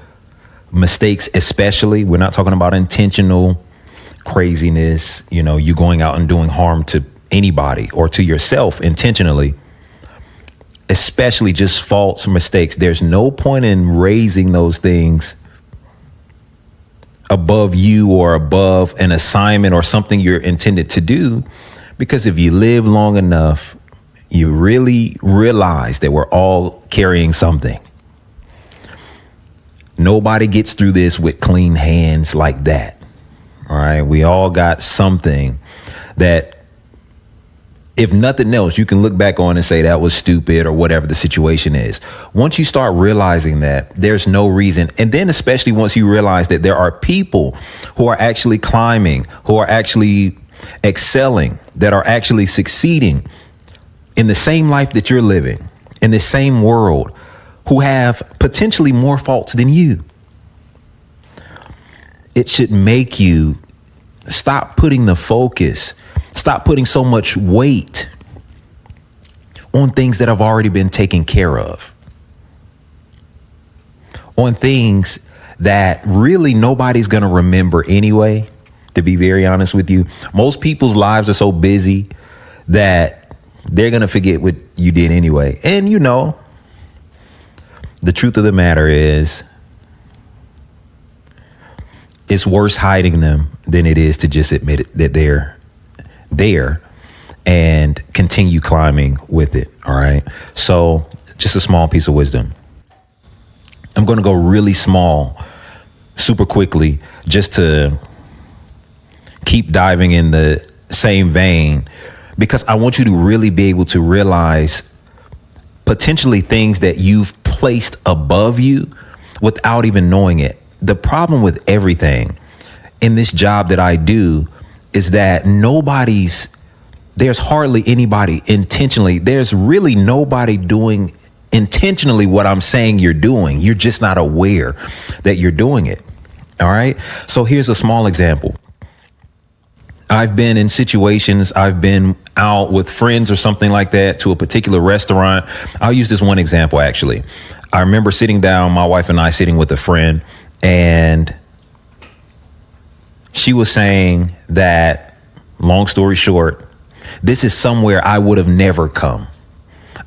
mistakes, especially. We're not talking about intentional craziness, you going out and doing harm to anybody or to yourself intentionally, especially just faults, mistakes. There's no point in raising those things above you or above an assignment or something you're intended to do, because if you live long enough, you really realize that we're all carrying something. Nobody gets through this with clean hands like that. All right. We all got something that, if nothing else, you can look back on and say that was stupid or whatever the situation is. Once you start realizing that, there's no reason. And then especially once you realize that there are people who are actually climbing, who are actually excelling, that are actually succeeding in the same life that you're living, in the same world, who have potentially more faults than you. It should make you stop putting the focus, stop putting so much weight on things that have already been taken care of, on things that really nobody's going to remember anyway, to be very honest with you. Most people's lives are so busy that they're going to forget what you did anyway. And the truth of the matter is, it's worse hiding them than it is to just admit it, that they're there and continue climbing with it. All right. So just a small piece of wisdom. I'm going to go really small, super quickly, just to keep diving in the same vein, because I want you to really be able to realize potentially things that you've placed above you without even knowing it. The problem with everything in this job that I do is that there's hardly anybody intentionally. There's really nobody doing intentionally what I'm saying you're doing. You're just not aware that you're doing it. All right. So here's a small example. I've been in situations, I've been out with friends or something like that to a particular restaurant. I'll use this one example, actually. I remember sitting down, my wife and I sitting with a friend, and she was saying that, long story short, this is somewhere I would have never come.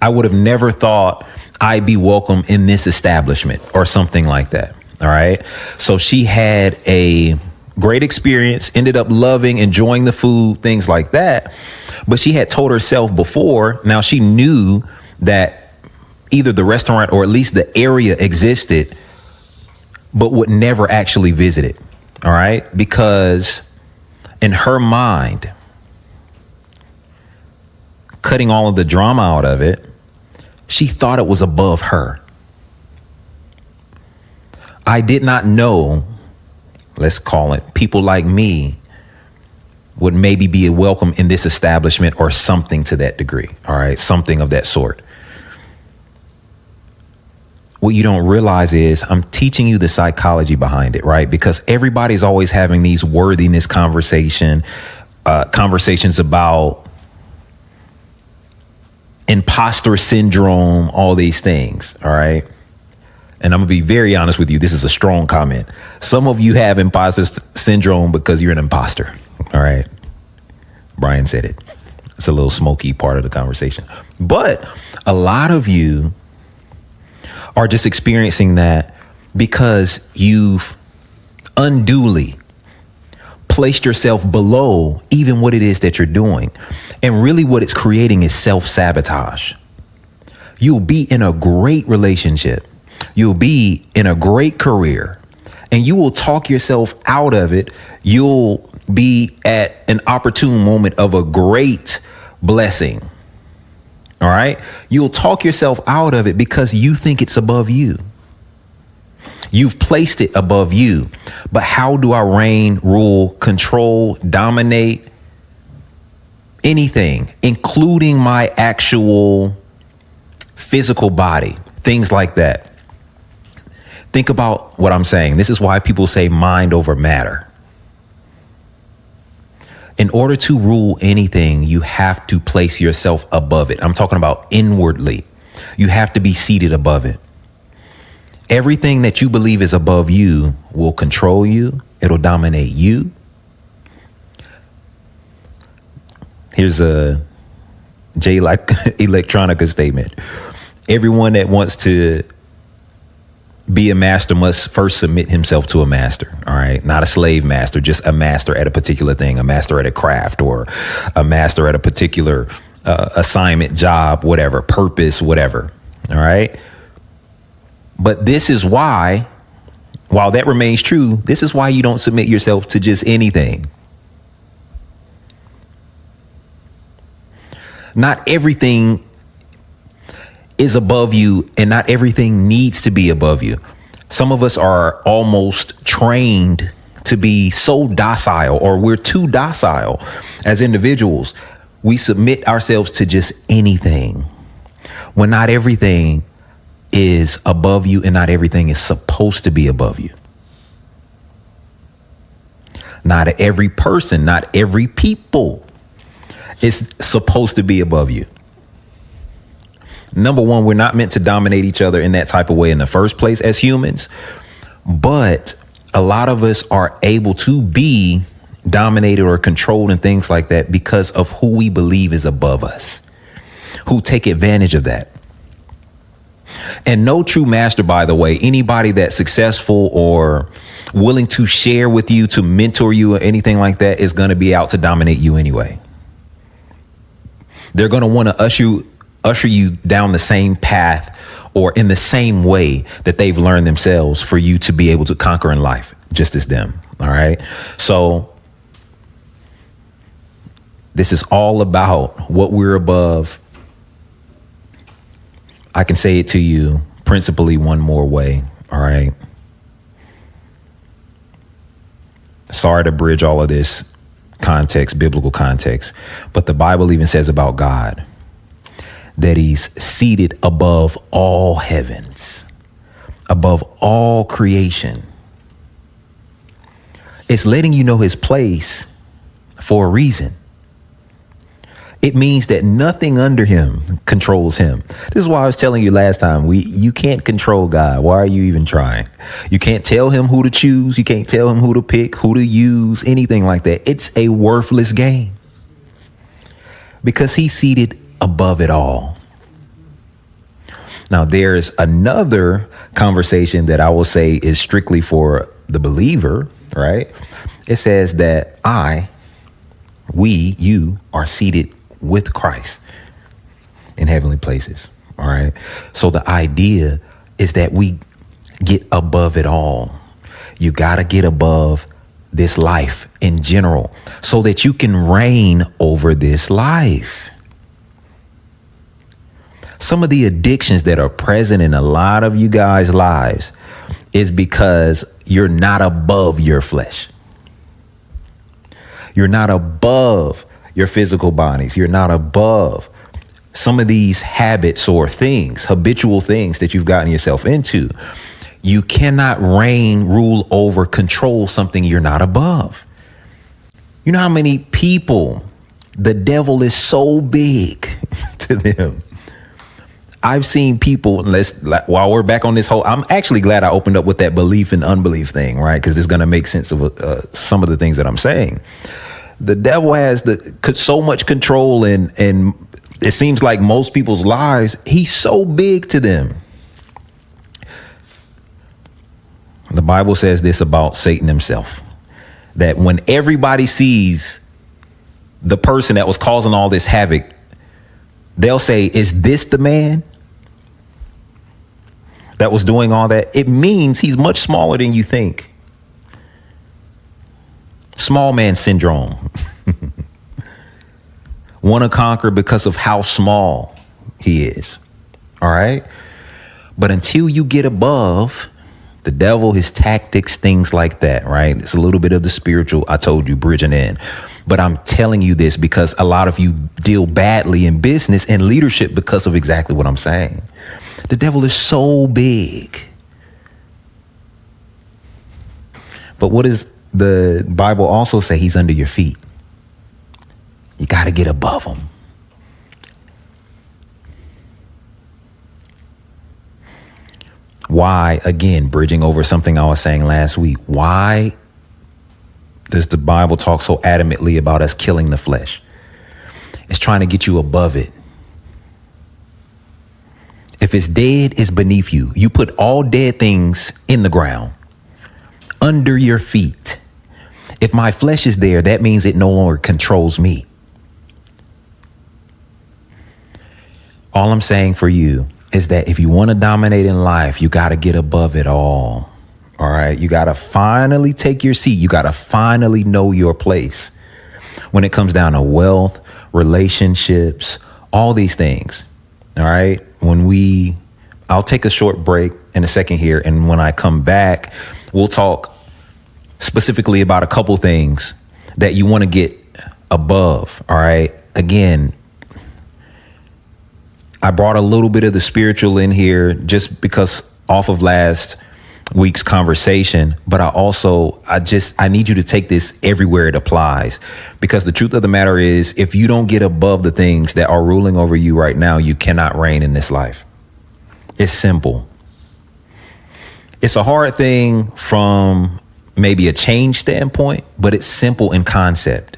I would have never thought I'd be welcome in this establishment or something like that. All right. So she had a great experience, ended up loving, enjoying the food, things like that. But she had told herself before, now she knew that either the restaurant or at least the area existed, but would never actually visit it. All right. Because in her mind, cutting all of the drama out of it, she thought it was above her. I did not know, let's call it, people like me would maybe be welcome in this establishment or something to that degree. All right. Something of that sort. What you don't realize is I'm teaching you the psychology behind it, right? Because everybody's always having these worthiness conversations about imposter syndrome, all these things. All right. And I'm gonna be very honest with you. This is a strong comment. Some of you have imposter syndrome because you're an imposter. All right. Bryan said it. It's a little smoky part of the conversation. But a lot of you are just experiencing that because you've unduly placed yourself below even what it is that you're doing. And really what it's creating is self-sabotage. You'll be in a great relationship. You'll be in a great career, and you will talk yourself out of it. You'll be at an opportune moment of a great blessing. All right. You'll talk yourself out of it because you think it's above you. You've placed it above you. But how do I reign, rule, control, dominate anything, including my actual physical body, things like that? Think about what I'm saying. This is why people say mind over matter. In order to rule anything, you have to place yourself above it. I'm talking about inwardly. You have to be seated above it. Everything that you believe is above you will control you. It'll dominate you. Here's a Electronica statement. Everyone that wants to be a master must first submit himself to a master. All right. Not a slave master, just a master at a particular thing, a master at a craft, or a master at a particular assignment, job, whatever, purpose, whatever. All right. But this is why, while that remains true, this is why you don't submit yourself to just anything. Not everything is above you, and not everything needs to be above you. Some of us are almost trained to be so docile, or we're too docile as individuals. We submit ourselves to just anything when not everything is above you and not everything is supposed to be above you. Not every person, not every people is supposed to be above you. Number one, we're not meant to dominate each other in that type of way in the first place as humans. But a lot of us are able to be dominated or controlled and things like that because of who we believe is above us, who take advantage of that. And no true master, by the way, anybody that's successful or willing to share with you, to mentor you or anything like that, is going to be out to dominate you anyway. They're going to want to usher you down the same path or in the same way that they've learned themselves for you to be able to conquer in life, just as them. All right. So this is all about what we're above. I can say it to you principally one more way. All right. Sorry to bridge all of this context, biblical context, but the Bible even says about God that he's seated above all heavens, above all creation. It's letting you know his place for a reason. It means that nothing under him controls him. This is why I was telling you last time, you can't control God. Why are you even trying? You can't tell him who to choose. You can't tell him who to pick, who to use, anything like that. It's a worthless game because he's seated above it all. Now, there's another conversation that I will say is strictly for the believer, right? It says that you are seated with Christ in heavenly places. All right. So the idea is that we get above it all. You got to get above this life in general so that you can reign over this life. Some of the addictions that are present in a lot of you guys' lives is because you're not above your flesh. You're not above your physical bodies. You're not above some of these habits or things, habitual things that you've gotten yourself into. You cannot reign, rule over, control something you're not above. You know how many people the devil is so big to them? I've seen people, while we're back on this whole, I'm actually glad I opened up with that belief and unbelief thing, right? Because it's going to make sense of some of the things that I'm saying. The devil has so much control and it seems like most people's lives, he's so big to them. The Bible says this about Satan himself, that when everybody sees the person that was causing all this havoc, they'll say, is this the man that was doing all that? It means he's much smaller than you think. Small man syndrome. Want to conquer because of how small he is. All right. But until you get above the devil, his tactics, things like that, right? It's a little bit of the spiritual, I told you, bridging in. But I'm telling you this because a lot of you deal badly in business and leadership because of exactly what I'm saying. The devil is so big. But what does the Bible also say? He's under your feet. You got to get above him. Why, again, bridging over something I was saying last week, why does the Bible talk so adamantly about us killing the flesh? It's trying to get you above it. If it's dead, it's beneath you. You put all dead things in the ground, under your feet. If my flesh is there, that means it no longer controls me. All I'm saying for you is that if you want to dominate in life, you got to get above it all. All right. You got to finally take your seat. You got to finally know your place when it comes down to wealth, relationships, all these things. All right. I'll take a short break in a second here. And when I come back, we'll talk specifically about a couple things that you want to get above. All right. Again, I brought a little bit of the spiritual in here just because off of last week's conversation, but I need you to take this everywhere it applies, because the truth of the matter is, if you don't get above the things that are ruling over you right now, you cannot reign in this life. It's simple. It's a hard thing from maybe a change standpoint, but it's simple in concept.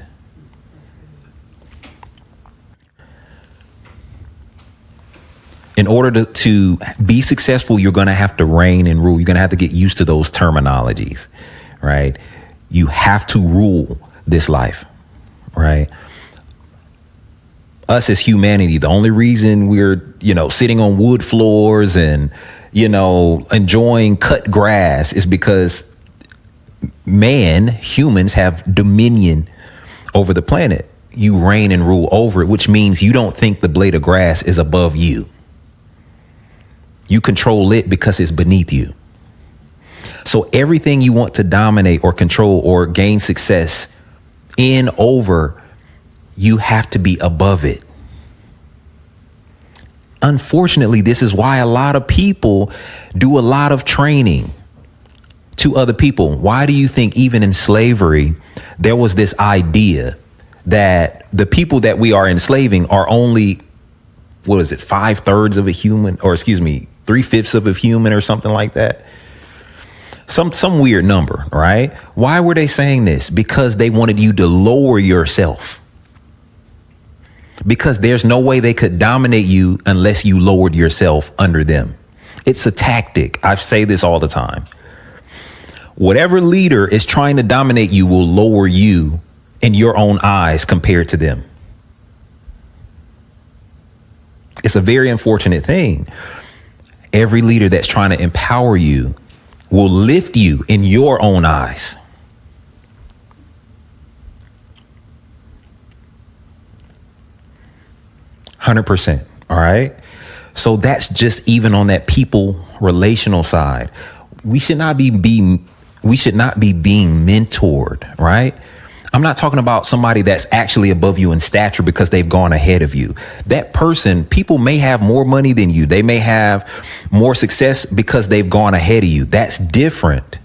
In order to be successful, you're going to have to reign and rule. You're going to have to get used to those terminologies, right? You have to rule this life, right? Us as humanity, the only reason we're, sitting on wood floors and, enjoying cut grass is because humans have dominion over the planet. You reign and rule over it, which means you don't think the blade of grass is above you. You control it because it's beneath you. So everything you want to dominate or control or gain success in over, you have to be above it. Unfortunately, this is why a lot of people do a lot of training to other people. Why do you think even in slavery, there was this idea that the people that we are enslaving are only, 5/3 of a human, or 3/5 of a human or something like that? Some weird number, right? Why were they saying this? Because they wanted you to lower yourself. Because there's no way they could dominate you unless you lowered yourself under them. It's a tactic. I say this all the time. Whatever leader is trying to dominate you will lower you in your own eyes compared to them. It's a very unfortunate thing. Every leader that's trying to empower you will lift you in your own eyes. %100%. All right. So that's just even on that people relational side. We should not be being mentored, right? I'm not talking about somebody that's actually above you in stature because they've gone ahead of you. That person, people may have more money than you. They may have more success because they've gone ahead of you. That's different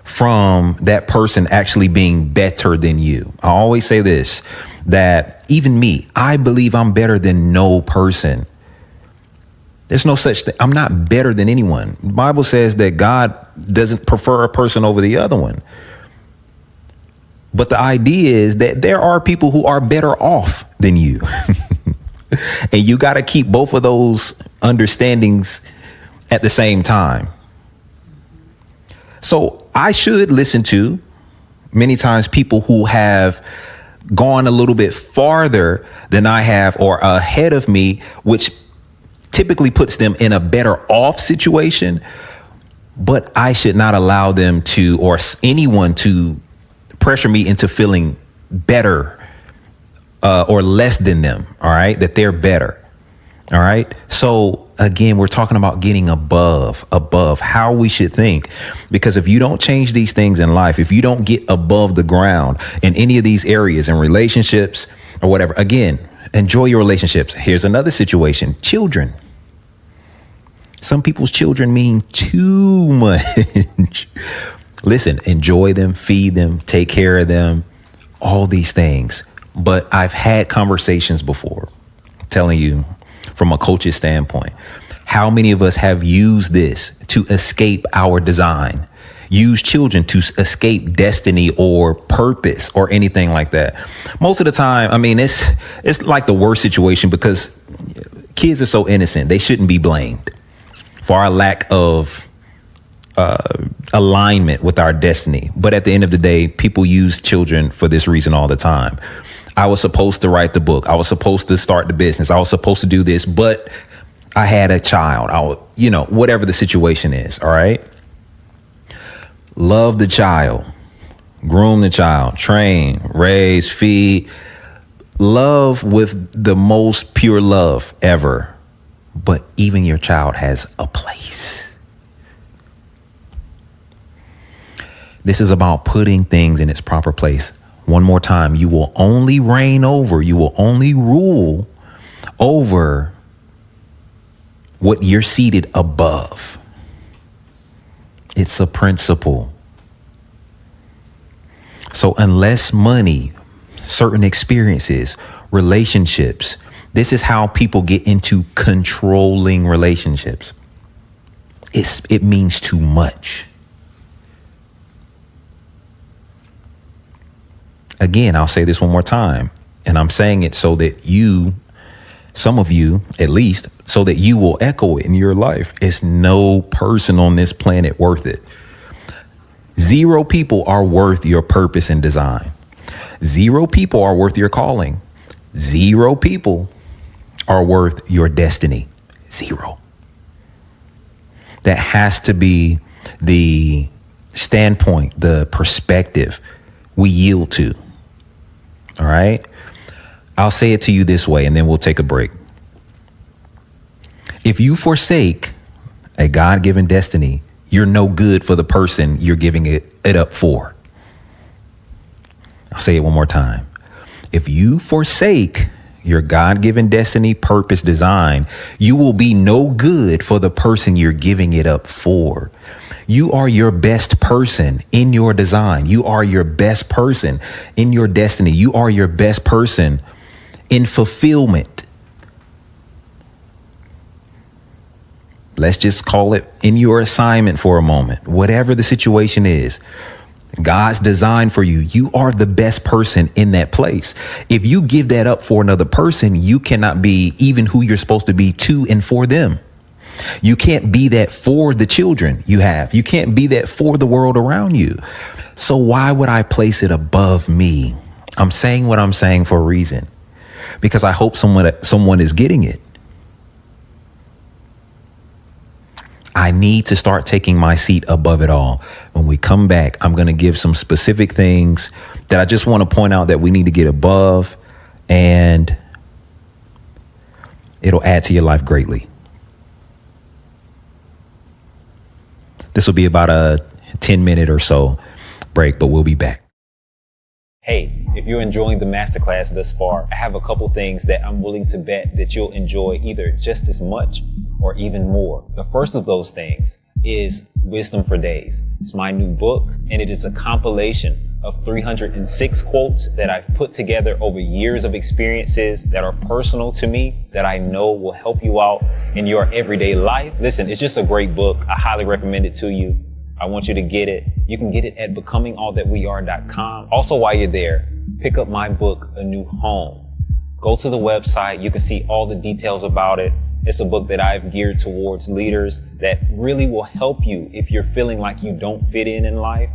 from that person actually being better than you. I always say this, that even me, I believe I'm better than no person. There's no such thing. I'm not better than anyone. The Bible says that God doesn't prefer a person over the other one. But the idea is that there are people who are better off than you. And you got to keep both of those understandings at the same time. So I should listen to many times people who have gone a little bit farther than I have or ahead of me, which typically puts them in a better off situation. But I should not allow them to, or anyone to, pressure me into feeling better or less than them. All right. That they're better. All right. So again, we're talking about getting above how we should think, because if you don't change these things in life, if you don't get above the ground in any of these areas and relationships or whatever, again, enjoy your relationships. Here's another situation. Children. Some people's children mean too much. Listen, enjoy them, feed them, take care of them, all these things. But I've had conversations before, I'm telling you from a coach's standpoint, how many of us have used this to escape our design, use children to escape destiny or purpose or anything like that. Most of the time, I mean, it's like the worst situation because kids are so innocent. They shouldn't be blamed for our lack of alignment with our destiny. But at the end of the day, people use children for this reason all the time. I was supposed to write the book. I was supposed to start the business. I was supposed to do this, but I had a child. Whatever the situation is. All right. Love the child, groom the child, train, raise, feed, love with the most pure love ever. But even your child has a place. This is about putting things in its proper place. One more time, you will only reign over, you will only rule over what you're seated above. It's a principle. So unless money, certain experiences, relationships, this is how people get into controlling relationships. It means too much. Again, I'll say this one more time, and I'm saying it so that you, some of you at least, so that you will echo it in your life. It's no person on this planet worth it. 0 people are worth your purpose and design. 0 people are worth your calling. 0 people are worth your destiny. 0. That has to be the standpoint, the perspective we yield to. All right. I'll say it to you this way, and then we'll take a break. If you forsake a God-given destiny, you're no good for the person you're giving it up for. I'll say it one more time. If you forsake your God-given destiny, purpose, design, you will be no good for the person you're giving it up for. You are your best person in your design. You are your best person in your destiny. You are your best person in fulfillment. Let's just call it in your assignment for a moment. Whatever the situation is, God's design for you, you are the best person in that place. If you give that up for another person, you cannot be even who you're supposed to be to and for them. You can't be that for the children you have. You can't be that for the world around you. So why would I place it above me? I'm saying what I'm saying for a reason, because I hope someone is getting it. I need to start taking my seat above it all. When we come back, I'm going to give some specific things that I just want to point out that we need to get above, and it'll add to your life greatly. This will be about a 10-minute or so break, but we'll be back. Hey, if you're enjoying the masterclass thus far, I have a couple things that I'm willing to bet that you'll enjoy either just as much or even more. The first of those things is Wisdom for Days. It's my new book, and it is a compilation of 306 quotes that I've put together over years of experiences that are personal to me, that I know will help you out in your everyday life. Listen, it's just a great book. I highly recommend it to you. I want you to get it. You can get it at becomingallthatweare.com. Also, while you're there, pick up my book, A New Home. Go to the website. You can see all the details about it. It's a book that I've geared towards leaders that really will help you if you're feeling like you don't fit in life,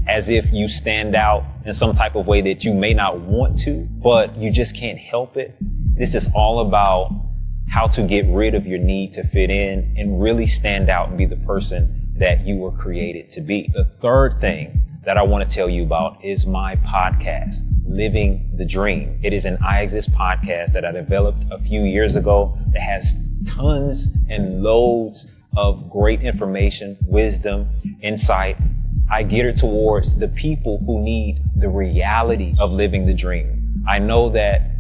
as if you stand out in some type of way that you may not want to, but you just can't help it. This is all about how to get rid of your need to fit in and really stand out and be the person that you were created to be. The third thing that I want to tell you about is my podcast, Living the Dream. It is an Iexist podcast that I developed a few years ago that has tons and loads of great information, wisdom, insight. I gear it towards the people who need the reality of living the dream. I know that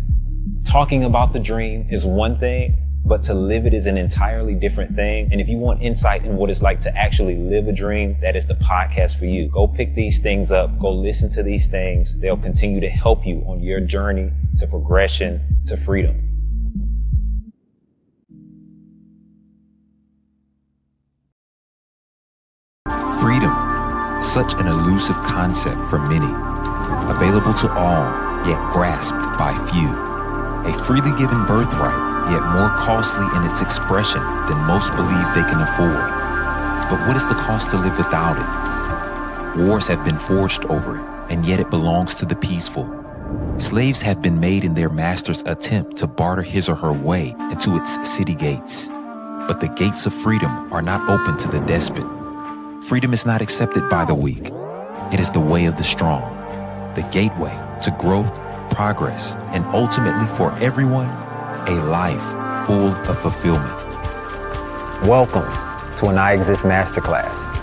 talking about the dream is one thing, but to live it is an entirely different thing. And if you want insight in what it's like to actually live a dream, that is the podcast for you. Go pick these things up. Go listen to these things. They'll continue to help you on your journey to progression, to freedom. Freedom, such an elusive concept for many, available to all, yet grasped by few. A freely given birthright, yet more costly in its expression than most believe they can afford. But what is the cost to live without it? Wars have been forged over it, and yet it belongs to the peaceful. Slaves have been made in their master's attempt to barter his or her way into its city gates. But the gates of freedom are not open to the despot. Freedom is not accepted by the weak. It is the way of the strong, the gateway to growth, progress, and ultimately for everyone, a life full of fulfillment. Welcome to an Iexist Masterclass.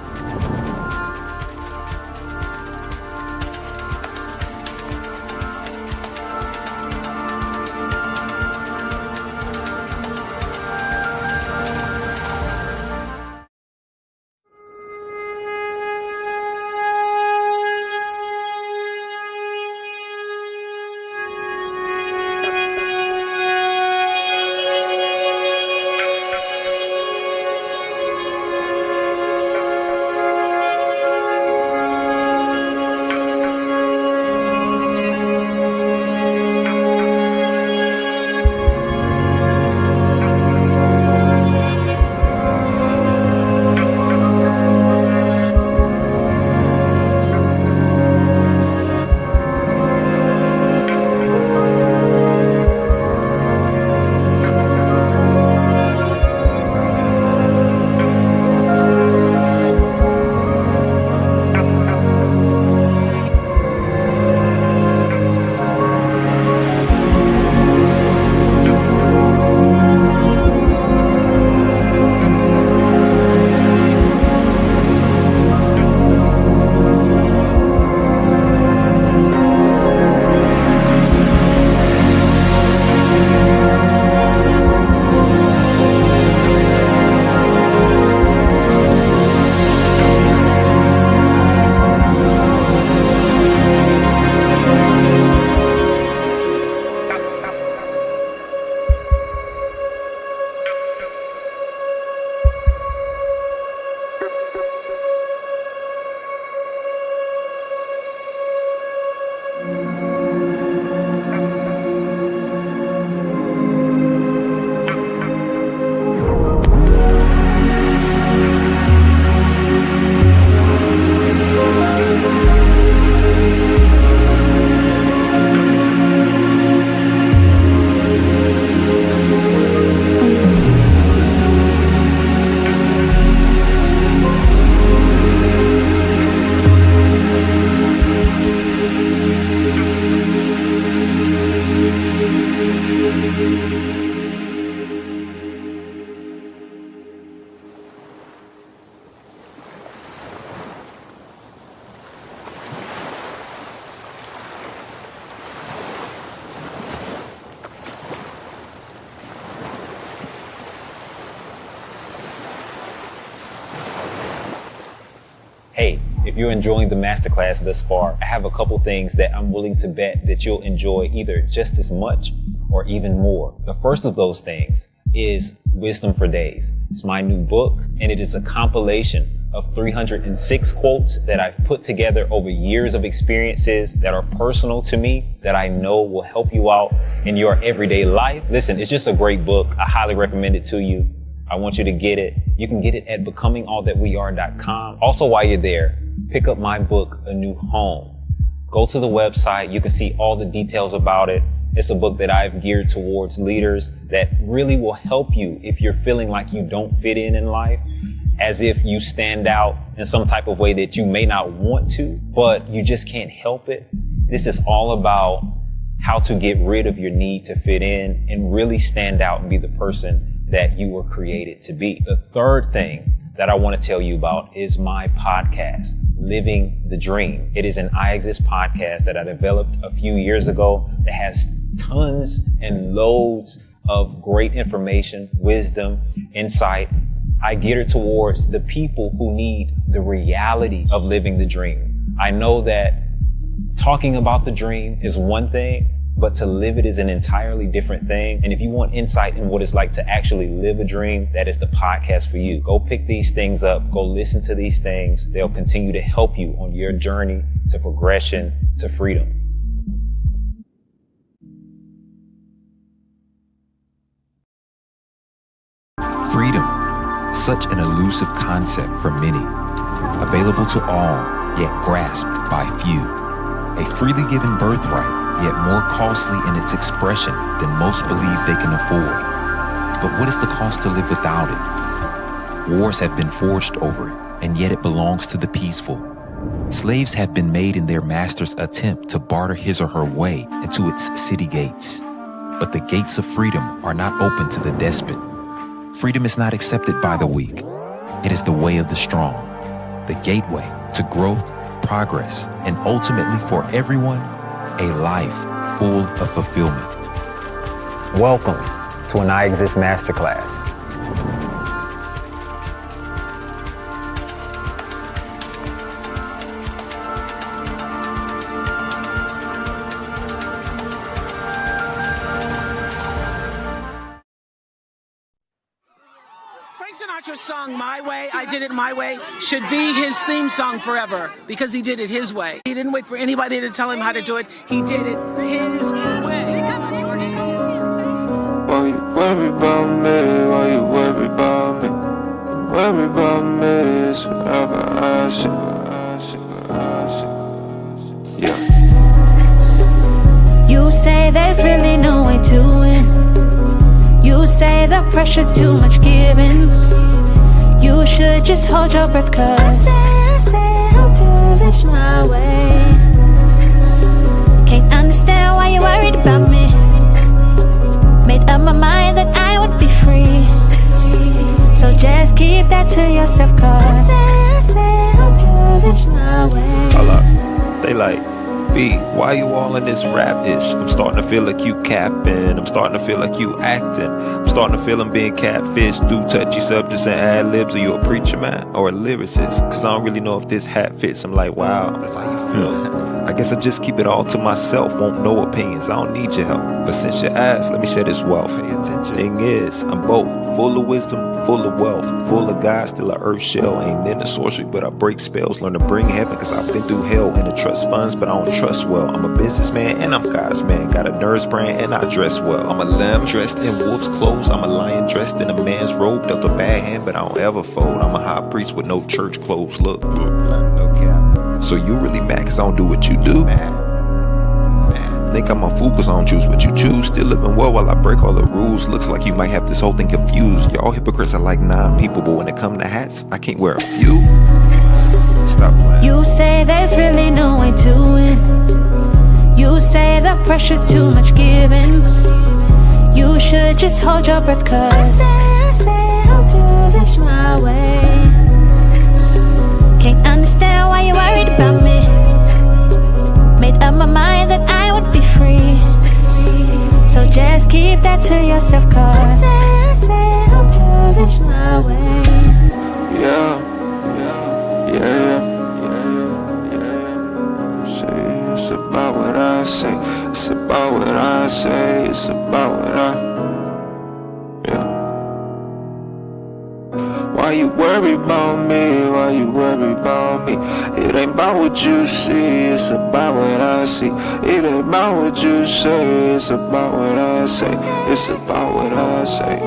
Hey, if you're enjoying the masterclass thus far, I have a couple things that I'm willing to bet that you'll enjoy either just as much or even more. The first of those things is Wisdom for Days. It's my new book, and it is a compilation of 306 quotes that I've put together over years of experiences that are personal to me, that I know will help you out in your everyday life. Listen, it's just a great book. I highly recommend it to you. I want you to get it. You can get it at becomingallthatweare.com. Also, while you're there, pick up my book, A New Home. Go to the website. You can see all the details about it. It's a book that I've geared towards leaders that really will help you if you're feeling like you don't fit in life, as if you stand out in some type of way that you may not want to, but you just can't help it. This is all about how to get rid of your need to fit in and really stand out and be the person that you were created to be. The third thing that I want to tell you about is my podcast, Living the Dream. It is an Iexist podcast that I developed a few years ago that has tons and loads of great information, wisdom, insight. I gear towards the people who need the reality of living the dream. I know that talking about the dream is one thing, but to live it is an entirely different thing. And if you want insight in what it's like to actually live a dream, that is the podcast for you. Go pick these things up. Go listen to these things. They'll continue to help you on your journey to progression, to freedom. Freedom, such an elusive concept for many, available to all, yet grasped by few. A freely given birthright, yet more costly in its expression than most believe they can afford. But what is the cost to live without it? Wars have been forged over it, and yet it belongs to the peaceful. Slaves have been made in their master's attempt to barter his or her way into its city gates. But the gates of freedom are not open to the despot. Freedom is not accepted by the weak. It is the way of the strong, the gateway to growth, progress, and ultimately for everyone, a life full of fulfillment. Welcome to an Iexist Masterclass. Sinatra's song My Way, I Did It My Way, should be his theme song forever because he did it his way. He didn't wait for anybody to tell him how to do it. He did it his way. Why you worry about me? Why you worry about me? Worry about me, it's whatever I should. Yeah. You say there's really no way to win. You say the pressure's too much giving. You should just hold your breath, cause I say I'll do this my way. Can't understand why you're worried about me. Made up my mind that I would be free. So just keep that to yourself, cause I say I'll do this my way. Hold up, they like, B, why you all in this rap-ish? I'm starting to feel like you capping. I'm starting to feel like you acting. I'm starting to feel I'm being catfished through touchy subjects and ad-libs. Are you a preacher, man, or a lyricist? Cause I don't really know if this hat fits. I'm like, wow, that's how you feel. I guess I just keep it all to myself. Won't no opinions, I don't need your help. But since you asked, let me share this wealth. Pay attention. Thing is, I'm both full of wisdom, full of wealth, full of God, still a earth shell. Ain't into sorcery, but I break spells. Learn to bring heaven, cause I've been through hell. And to trust funds, but I don't trust well. I'm a businessman and I'm God's man. Got a nurse brand and I dress well. I'm a lamb dressed in wolf's clothes. I'm a lion dressed in a man's robe. Dealt a bad hand, but I don't ever fold. I'm a high priest with no church clothes. Look, no cap. So you really mad cause I don't do what you do? Think I'm a fool cause I don't choose what you choose. Still living well while I break all the rules. Looks like you might have this whole thing confused. Y'all hypocrites are like 9 people, but when it come to hats, I can't wear a few. Stop playing. You say there's really no way to win. You say the pressure's too much giving. You should just hold your breath, cause I say I'll do this my way. Can't understand why you're worried about me. Made up my mind that I would be free. So just keep that to yourself, cause I say I'll do this my way. Yeah. about what I say. It's about what I say. It's about what yeah. Why you worry about me? Why you worry about me? It ain't about what you see, it's about what I see. It ain't about what you say, it's about what I say. It's about what I say.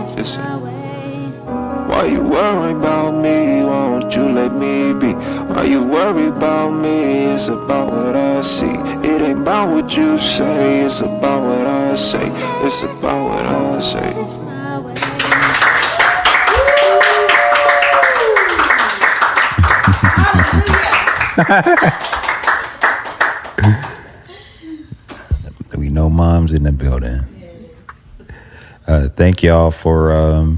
Why you worry about me? Why won't you let me be? Why you worry about me? It's about what I see. It ain't about what you say, it's about what I say. It's about what I say. We know mom's in the building. Thank y'all for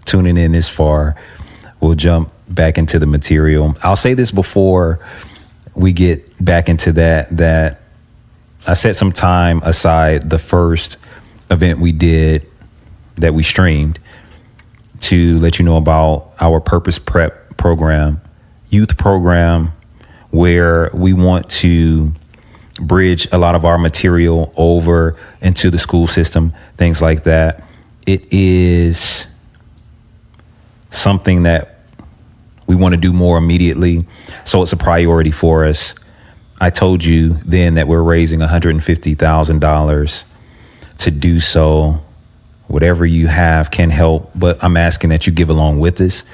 tuning in this far. We'll jump back into the material. I'll say this before we get back into that I set some time aside the first event we did that we streamed to let you know about our Purpose Prep program, youth program, where we want to bridge a lot of our material over into the school system, things like that. It is something that we want to do more immediately, so it's a priority for us. I told you then that we're raising $150,000 to do so. Whatever you have can help, but I'm asking that you give along with us,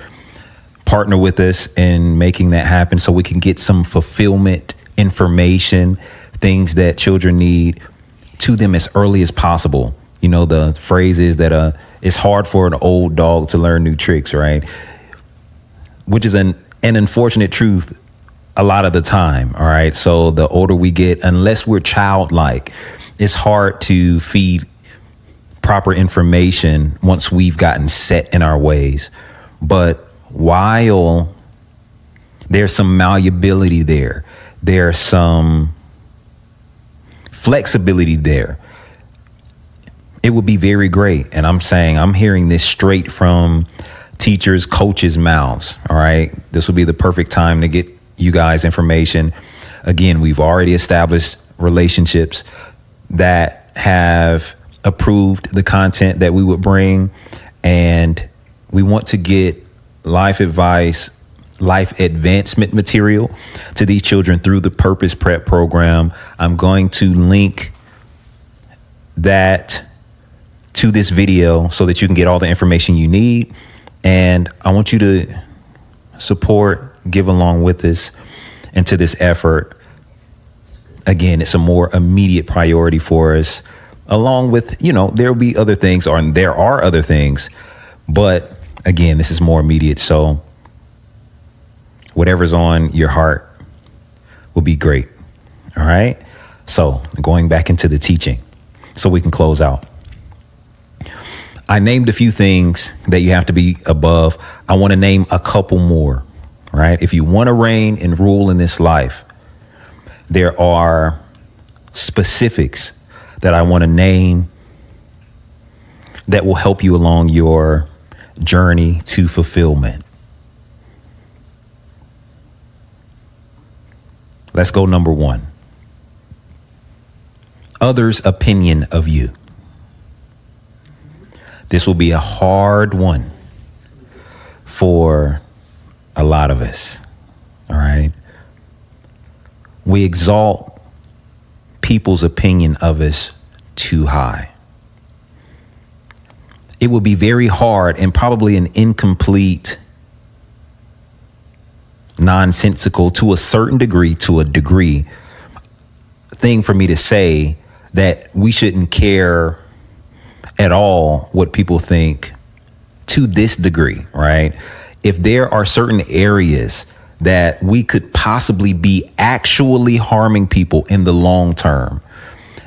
partner with us in making that happen so we can get some fulfillment information, things that children need, to them as early as possible. You know, the phrase is that it's hard for an old dog to learn new tricks, right? Which is an unfortunate truth a lot of the time, all right? So the older we get, unless we're childlike, it's hard to feed proper information once we've gotten set in our ways. But while there's some malleability there, there's some flexibility there, it would be very great. And I'm hearing this straight from teachers, coaches' mouths. All right. This will be the perfect time to get you guys information. Again, we've already established relationships that have approved the content that we would bring. And we want to get life advice, life advancement material to these children through the Purpose Prep program. I'm going to link that to this video so that you can get all the information you need. And I want you to support, give along with us into this effort. Again, it's a more immediate priority for us, along with, there'll be other things, or there are other things, but again, this is more immediate. So whatever's on your heart will be great. All right. So going back into the teaching so we can close out. I named a few things that you have to be above. I want to name a couple more, right? If you want to reign and rule in this life, there are specifics that I want to name that will help you along your journey to fulfillment. Let's go number one. Others' opinion of you. This will be a hard one for a lot of us. All right. We exalt people's opinion of us too high. It will be very hard and probably an incomplete, nonsensical, to a certain degree, thing for me to say that we shouldn't care at all what people think to this degree, right? If there are certain areas that we could possibly be actually harming people in the long term,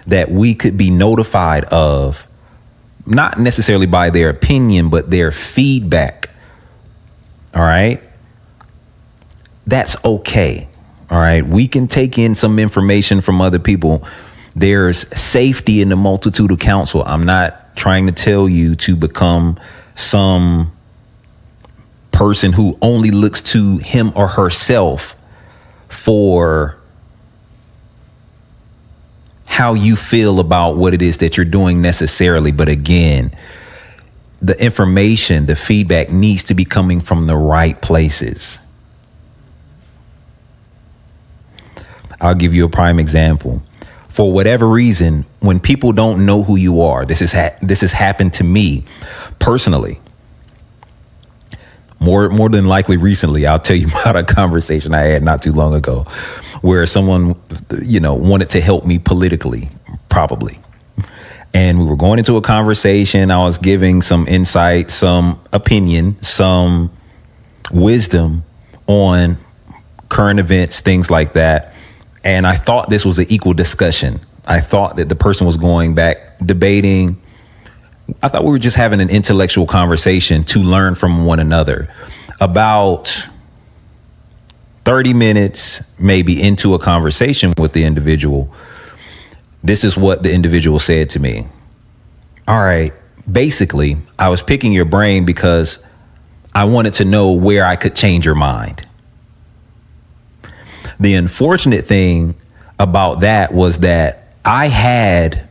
that we could be notified of, not necessarily by their opinion, but their feedback. All right. That's okay. All right. We can take in some information from other people. There's safety in the multitude of counsel. I'm not trying to tell you to become some person who only looks to him or herself for how you feel about what it is that you're doing necessarily. But again, the information, the feedback needs to be coming from the right places. I'll give you a prime example. For whatever reason, when people don't know who you are, this has happened to me personally. More than likely recently, I'll tell you about a conversation I had not too long ago where someone, wanted to help me politically, probably. And we were going into a conversation. I was giving some insight, some opinion, some wisdom on current events, things like that. And I thought this was an equal discussion. I thought that the person was going back, debating. I thought we were just having an intellectual conversation to learn from one another. About 30 minutes, maybe into a conversation with the individual, this is what the individual said to me. All right, basically, I was picking your brain because I wanted to know where I could change your mind. The unfortunate thing about that was that I had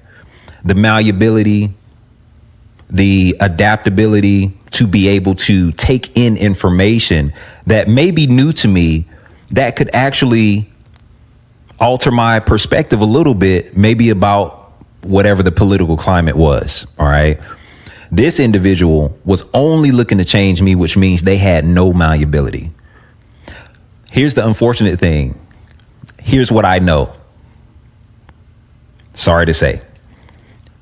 the malleability, the adaptability to be able to take in information that may be new to me that could actually alter my perspective a little bit, maybe about whatever the political climate was. All right. This individual was only looking to change me, which means they had no malleability. Here's the unfortunate thing. Here's what I know. Sorry to say.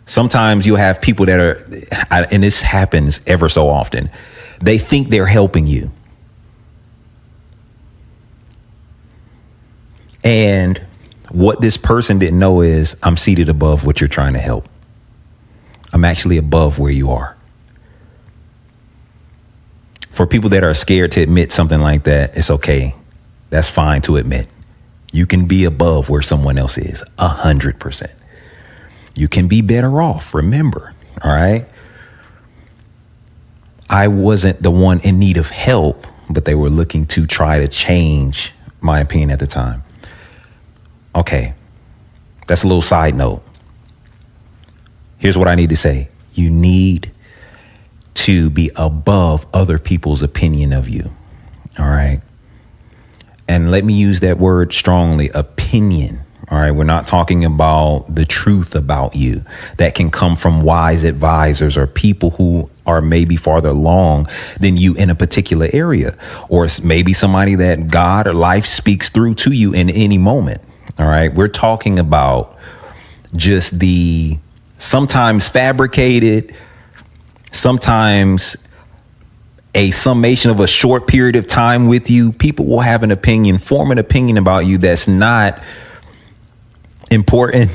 Sometimes you'll have people that are, and this happens ever so often, they think they're helping you. And what this person didn't know is I'm seated above what you're trying to help. I'm actually above where you are. For people that are scared to admit something like that, it's okay. That's fine to admit. You can be above where someone else is 100%. You can be better off. Remember. All right. I wasn't the one in need of help, but they were looking to try to change my opinion at the time. Okay. That's a little side note. Here's what I need to say. You need to be above other people's opinion of you. All right. And let me use that word strongly, opinion. All right. We're not talking about the truth about you that can come from wise advisors or people who are maybe farther along than you in a particular area, or maybe somebody that God or life speaks through to you in any moment. All right. We're talking about just the sometimes fabricated, sometimes a summation of a short period of time with you. People will have an opinion, form an opinion about you that's not important,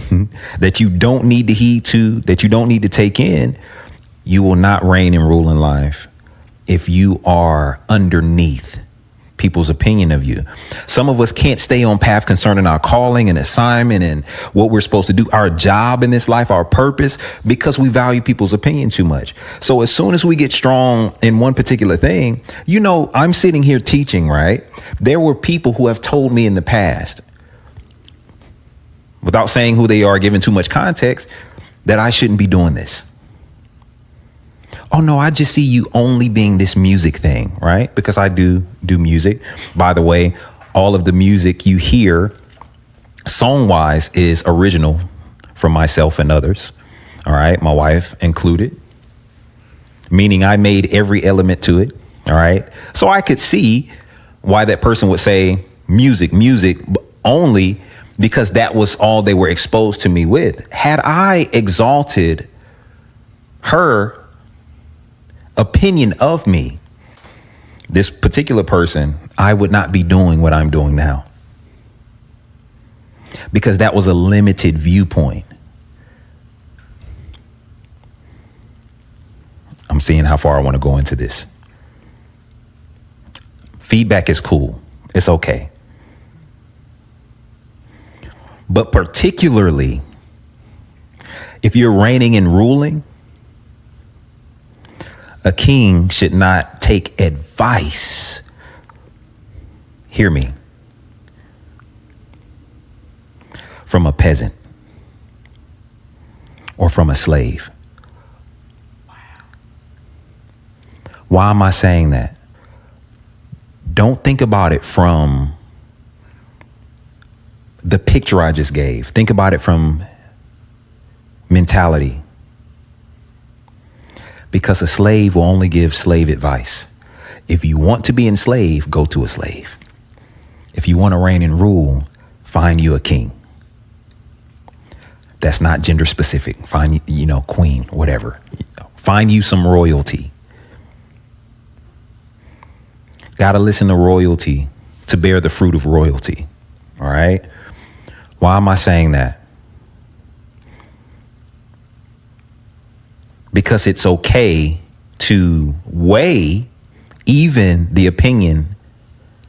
that you don't need to heed to, that you don't need to take in. You will not reign and rule in life if you are underneath people's opinion of you. Some of us can't stay on path concerning our calling and assignment and what we're supposed to do, our job in this life, our purpose, because we value people's opinion too much. So as soon as we get strong in one particular thing, I'm sitting here teaching, right? There were people who have told me in the past, without saying who they are, giving too much context, that I shouldn't be doing this. Oh, no, I just see you only being this music thing, right? Because I do music. By the way, all of the music you hear song wise is original from myself and others. All right. My wife included, meaning I made every element to it. All right. So I could see why that person would say music only, because that was all they were exposed to me with. Had I exalted her opinion of me, this particular person, I would not be doing what I'm doing now, because that was a limited viewpoint. I'm seeing how far I want to go into this. Feedback is cool. It's okay. But particularly if you're reigning and ruling, a king should not take advice. Hear me. From a peasant. or from a slave. Why am I saying that? Don't think about it from the picture I just gave. Think about it from mentality. Because a slave will only give slave advice. If you want to be enslaved, go to a slave. If you want to reign and rule, find you a king. That's not gender specific. Find, queen, whatever. Find you some royalty. Got to listen to royalty to bear the fruit of royalty. All right. Why am I saying that? Because it's okay to weigh even the opinion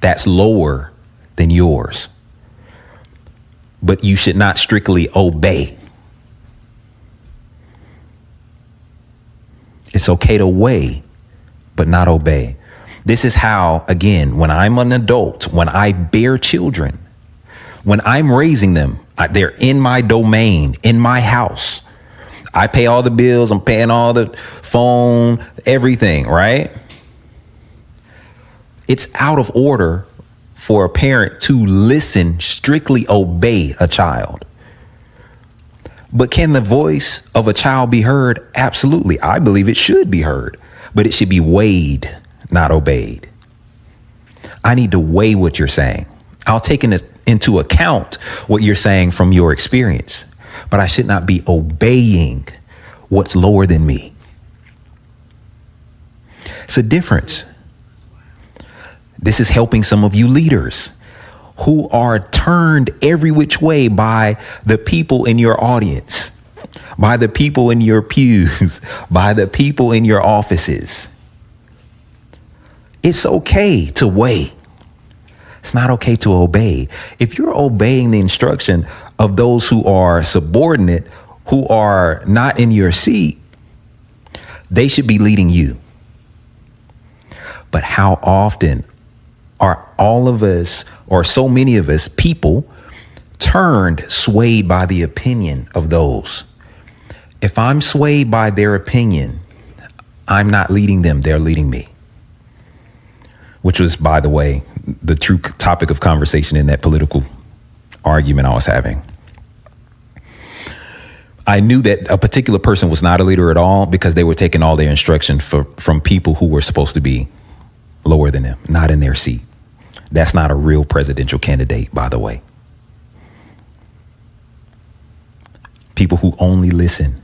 that's lower than yours. But you should not strictly obey. It's okay to weigh, but not obey. This is how, again, when I'm an adult, when I bear children, when I'm raising them, they're in my domain, in my house. I pay all the bills. I'm paying all the phone, everything, right? It's out of order for a parent to listen, strictly obey a child. But can the voice of a child be heard? Absolutely. I believe it should be heard, but it should be weighed, not obeyed. I need to weigh what you're saying. I'll take into account what you're saying from your experience, but I should not be obeying what's lower than me. It's a difference. This is helping some of you leaders who are turned every which way by the people in your audience, by the people in your pews, by the people in your offices. It's okay to weigh. It's not okay to obey. If you're obeying the instruction of those who are subordinate, who are not in your seat, they should be leading you. But how often are all of us, or so many of us, people swayed by the opinion of those? If I'm swayed by their opinion, I'm not leading them, they're leading me. Which was, by the way, the true topic of conversation in that political argument I was having. I knew that a particular person was not a leader at all because they were taking all their instruction from people who were supposed to be lower than them, not in their seat. That's not a real presidential candidate, by the way. People who only listen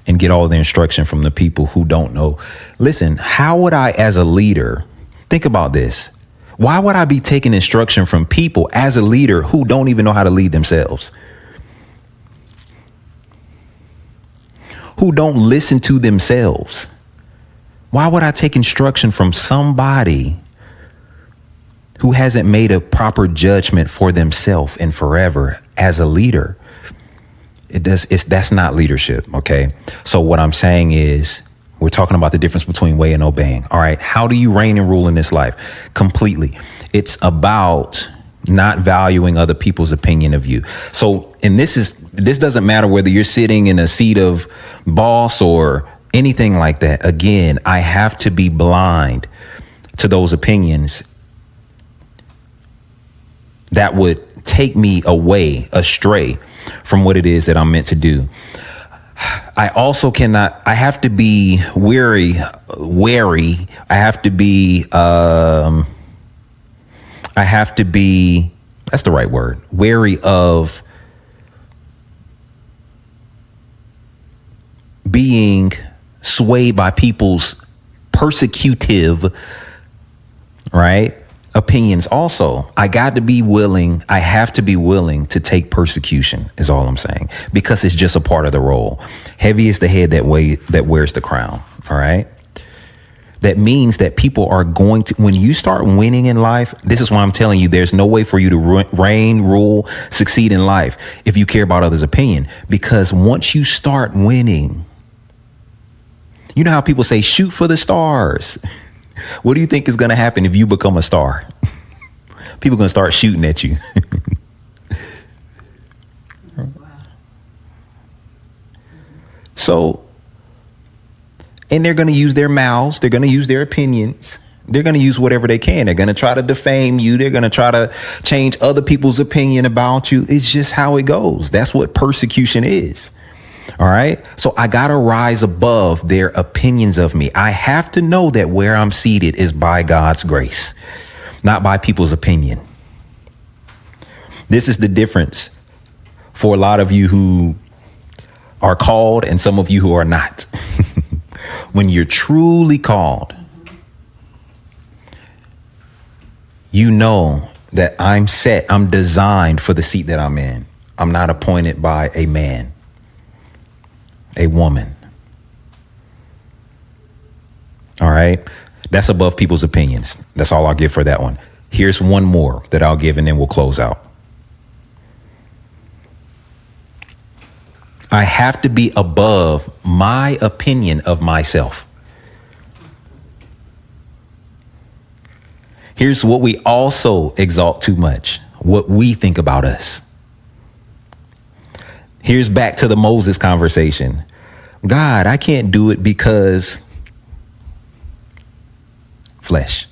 and get all the instruction from the people who don't know. Listen, how would I, as a leader, think about this? Why would I be taking instruction from people as a leader who don't even know how to lead themselves? Who don't listen to themselves? Why would I take instruction from somebody who hasn't made a proper judgment for themselves and forever as a leader? That's not leadership, okay? So what I'm saying is, we're talking about the difference between way and obeying. All right, how do you reign and rule in this life? Completely. It's about not valuing other people's opinion of you. So, and this doesn't matter whether you're sitting in a seat of boss or anything like that. Again, I have to be blind to those opinions that would take me astray from what it is that I'm meant to do. I also I have to be wary. I have to be, that's the right word, wary of being swayed by people's persecutive, right, opinions. Also, I have to be willing to take persecution, is all I'm saying, because it's just a part of the role. Heavy is the head that wears the crown. All right. That means that people are going to, when you start winning in life, this is why I'm telling you, there's no way for you to reign, rule, succeed in life if you care about others' opinion. Because once you start winning, you know how people say, shoot for the stars. What do you think is going to happen if you become a star? People are going to start shooting at you. So, and they're going to use their mouths. They're going to use their opinions. They're going to use whatever they can. They're going to try to defame you. They're going to try to change other people's opinion about you. It's just how it goes. That's what persecution is. All right. So I got to rise above their opinions of me. I have to know that where I'm seated is by God's grace, not by people's opinion. This is the difference for a lot of you who are called and some of you who are not. When you're truly called, you know that I'm designed for the seat that I'm in. I'm not appointed by a man, a woman. All right. That's above people's opinions. That's all I'll give for that one. Here's one more that I'll give and then we'll close out. I have to be above my opinion of myself. Here's what we also exalt too much, what we think about us. Here's back to the Moses conversation. God, I can't do it because flesh.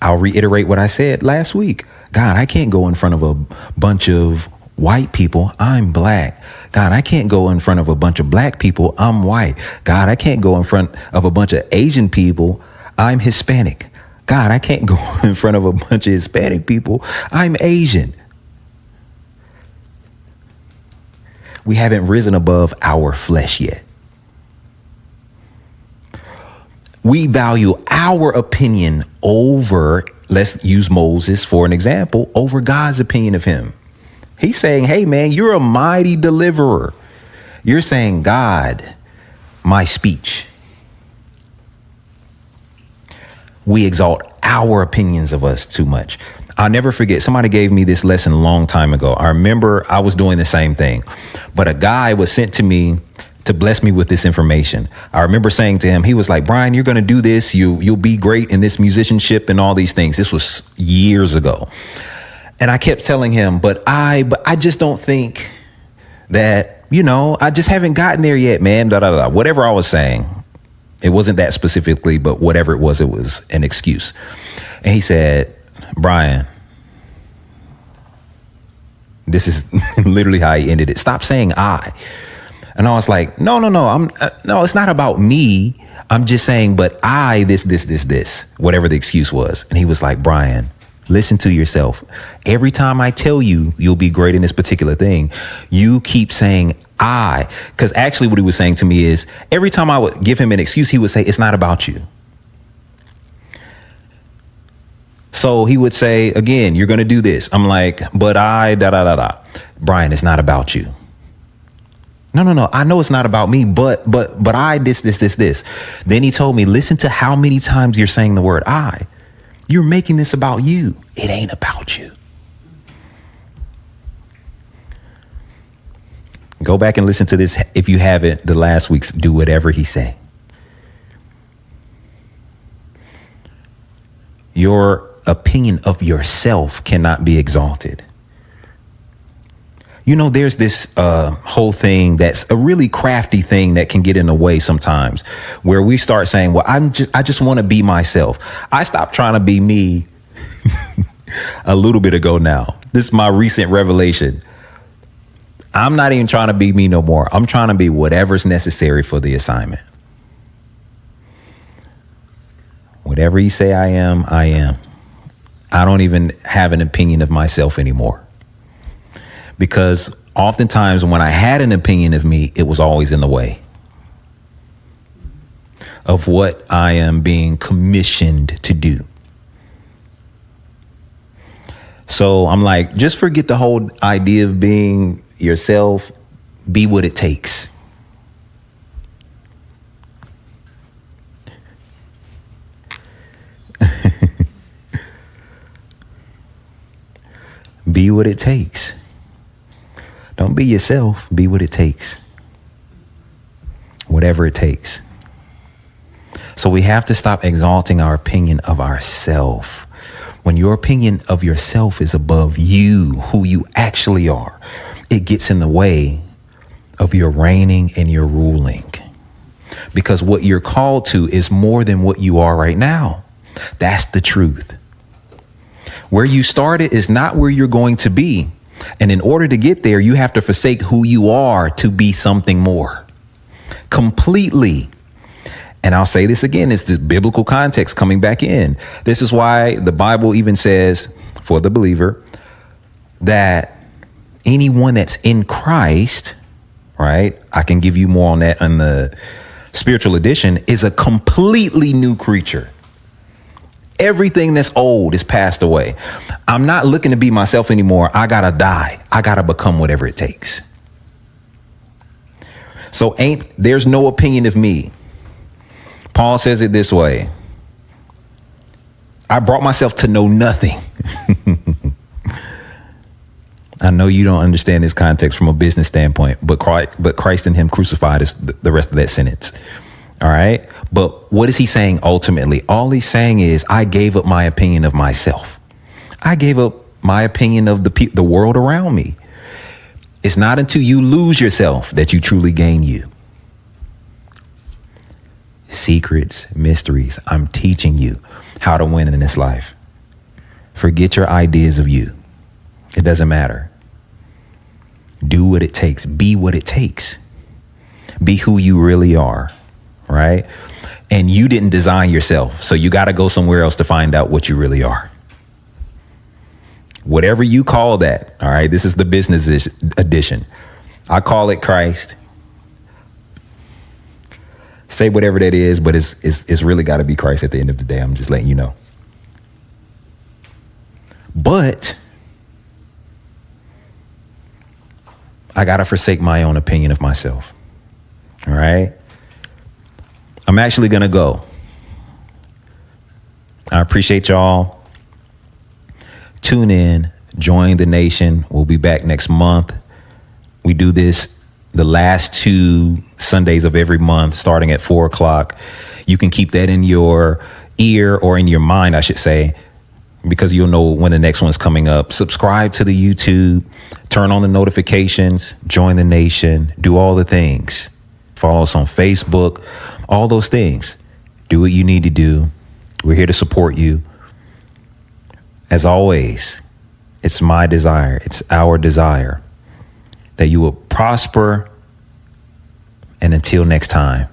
I'll reiterate what I said last week. God, I can't go in front of a bunch of white people. I'm black. God, I can't go in front of a bunch of black people. I'm white. God, I can't go in front of a bunch of Asian people. I'm Hispanic. God, I can't go in front of a bunch of Hispanic people. I'm Asian. We haven't risen above our flesh yet. We value our opinion over, let's use Moses for an example, over God's opinion of him. He's saying, hey, man, you're a mighty deliverer. You're saying, God, my speech. We exalt our opinions of us too much. I'll never forget. Somebody gave me this lesson a long time ago. I remember I was doing the same thing, but a guy was sent to me to bless me with this information. I remember saying to him, he was like, Bryan, you're going to do this. You'll be great in this musicianship and all these things. This was years ago. And I kept telling him, but I just don't think that, I just haven't gotten there yet, man. Whatever I was saying. It wasn't that specifically, but whatever it was an excuse. And he said, Bryan, this is literally how he ended it. Stop saying I. And I was like, no, no, it's not about me. I'm just saying, but I, this, whatever the excuse was. And he was like, Bryan, listen to yourself. Every time I tell you you'll be great in this particular thing, you keep saying I. Because actually what he was saying to me is every time I would give him an excuse, he would say, it's not about you. So he would say, again, you're going to do this. I'm like, but I, Bryan, it's not about you. No. I know it's not about me, but I, this. Then he told me, listen to how many times you're saying the word I. You're making this about you. It ain't about you. Go back and listen to this. If you haven't, the last week's do whatever he say. Your opinion of yourself cannot be exalted. There's this whole thing that's a really crafty thing that can get in the way sometimes, where we start saying, well, I just want to be myself. I stopped trying to be me a little bit ago now. This is my recent revelation. I'm not even trying to be me no more. I'm trying to be whatever's necessary for the assignment. Whatever you say I am, I am. I don't even have an opinion of myself anymore. Because oftentimes when I had an opinion of me, it was always in the way of what I am being commissioned to do. So I'm like, just forget the whole idea of being yourself. Be what it takes. Be what it takes. Don't be yourself. Be what it takes. Whatever it takes. So we have to stop exalting our opinion of ourselves. When your opinion of yourself is above you, who you actually are, it gets in the way of your reigning and your ruling. Because what you're called to is more than what you are right now. That's the truth. Where you started is not where you're going to be. And in order to get there, you have to forsake who you are to be something more. Completely. And I'll say this again, it's the biblical context coming back in. This is why the Bible even says, for the believer, that anyone that's in Christ, right? I can give you more on that on the spiritual edition, is a completely new creature. Everything that's old is passed away. I'm not looking to be myself anymore. I gotta die. I gotta become whatever it takes. So there's no opinion of me. Paul says it this way. I brought myself to know nothing. I know you don't understand this context from a business standpoint, but Christ and him crucified is the rest of that sentence. All right. But what is he saying ultimately? All he's saying is I gave up my opinion of myself. I gave up my opinion of the world around me. It's not until you lose yourself that you truly gain you. Secrets, mysteries. I'm teaching you how to win in this life. Forget your ideas of you. It doesn't matter. Do what it takes. Be what it takes. Be who you really are. Right? And you didn't design yourself. So you got to go somewhere else to find out what you really are. Whatever you call that. All right. This is the business edition. I call it Christ. Say whatever that is, but it's really got to be Christ at the end of the day. I'm just letting you know. But I got to forsake my own opinion of myself. All right. I'm actually going to go. I appreciate y'all. Tune in, join the nation. We'll be back next month. We do this the last 2 Sundays of every month, starting at 4:00. You can keep that in your ear or in your mind, I should say, because you'll know when the next one's coming up. Subscribe to the YouTube, turn on the notifications, join the nation, do all the things. Follow us on Facebook, all those things. Do what you need to do. We're here to support you. As always, it's my desire, it's our desire that you will prosper. And until next time.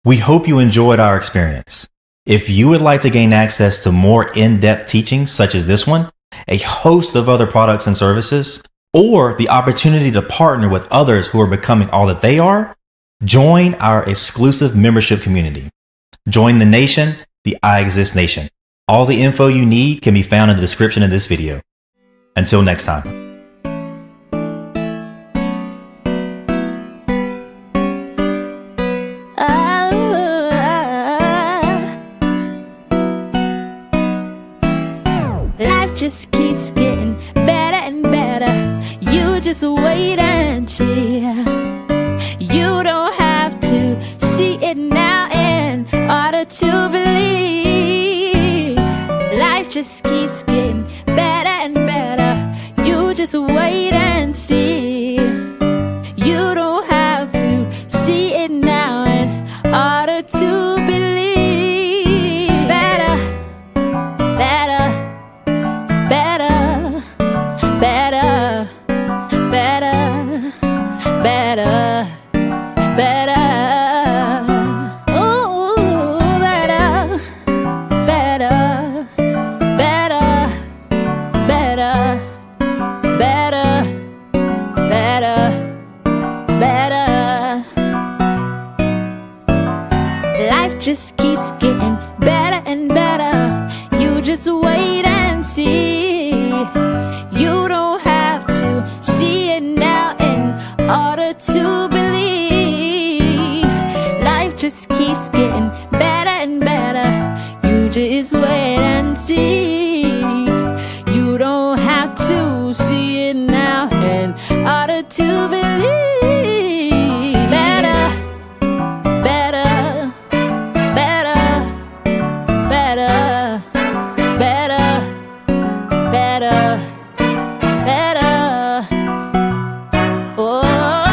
We hope you enjoyed our experience. If you would like to gain access to more in-depth teachings such as this one, a host of other products and services, or the opportunity to partner with others who are becoming all that they are, join our exclusive membership community. Join the nation, the Iexist Nation. All the info you need can be found in the description of this video. Until next time. Life just keeps getting better and better. You just wait and see. You don't have to see it now in order to believe. Life just keeps getting better and better. You just wait and see. You don't have to see it now in order to believe. Better, better, better, better, better, better, better. Ooh, better, better, better, better, better, better, better. Life just keeps getting better and better. You just wait and see. You don't have to see it now in order to believe. Life just keeps getting better and better. You just wait and see. You don't have to see it now in order to believe. Better, better, better, better, better, better, better. Oh.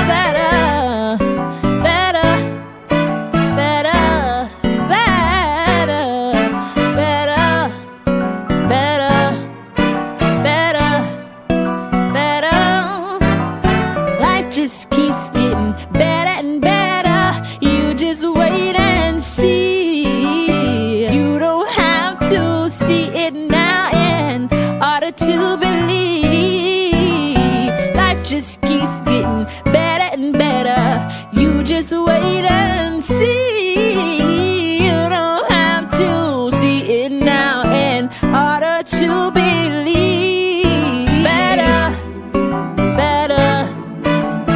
it now in order to believe. Life just keeps getting better and better. You just wait and see. You don't have to see it now in order to believe. Better, better,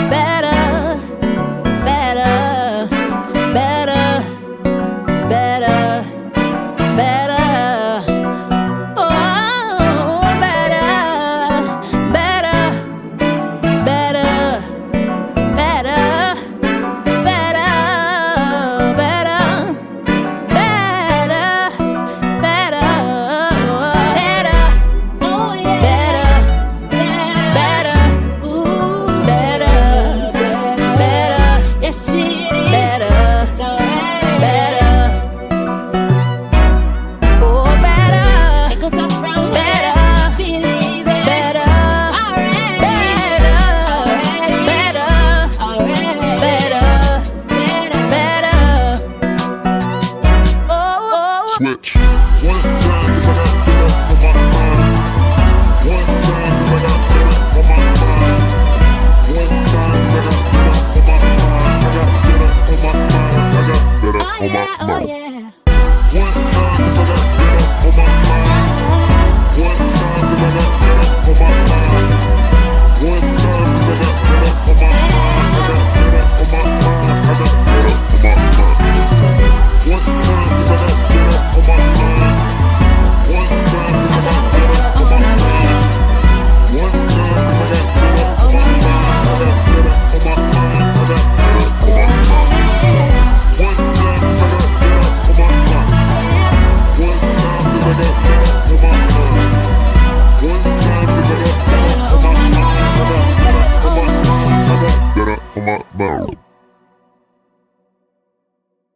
better, better, better, better, better. Oh, better, better, better, better, better, better, better, better, oh yeah, better, ooh, better, better, yes it is, better, so better, oh better, because I'm from better, believe it, better, already, better, already, better, better, oh, Switch. One time, cause I got fed up on my mind. One time, cause I got fed up on my mind. One time, cause I got fed up on my mind. I got fed up on my mind. I got fed up oh on my yeah, oh mind. yeah. One time, cause I got fed up on my mind. One time, cause I got fed up on my mind. One time, cause I got fed up on my mind. I got fed up on my mind. I got fed up on my mind. One time, cause I got fed up on my mind. One time, cause I got fed up on my mind. One time, cause I got fed up on my mind. I got fed up on my mind. I got fed up on my mind. One time, cause I got fed up on my mind. One time, cause I got fed up on my mind. One time, cause I got fed up on my mind. I got fed up on my mind. I got fed up on my mind.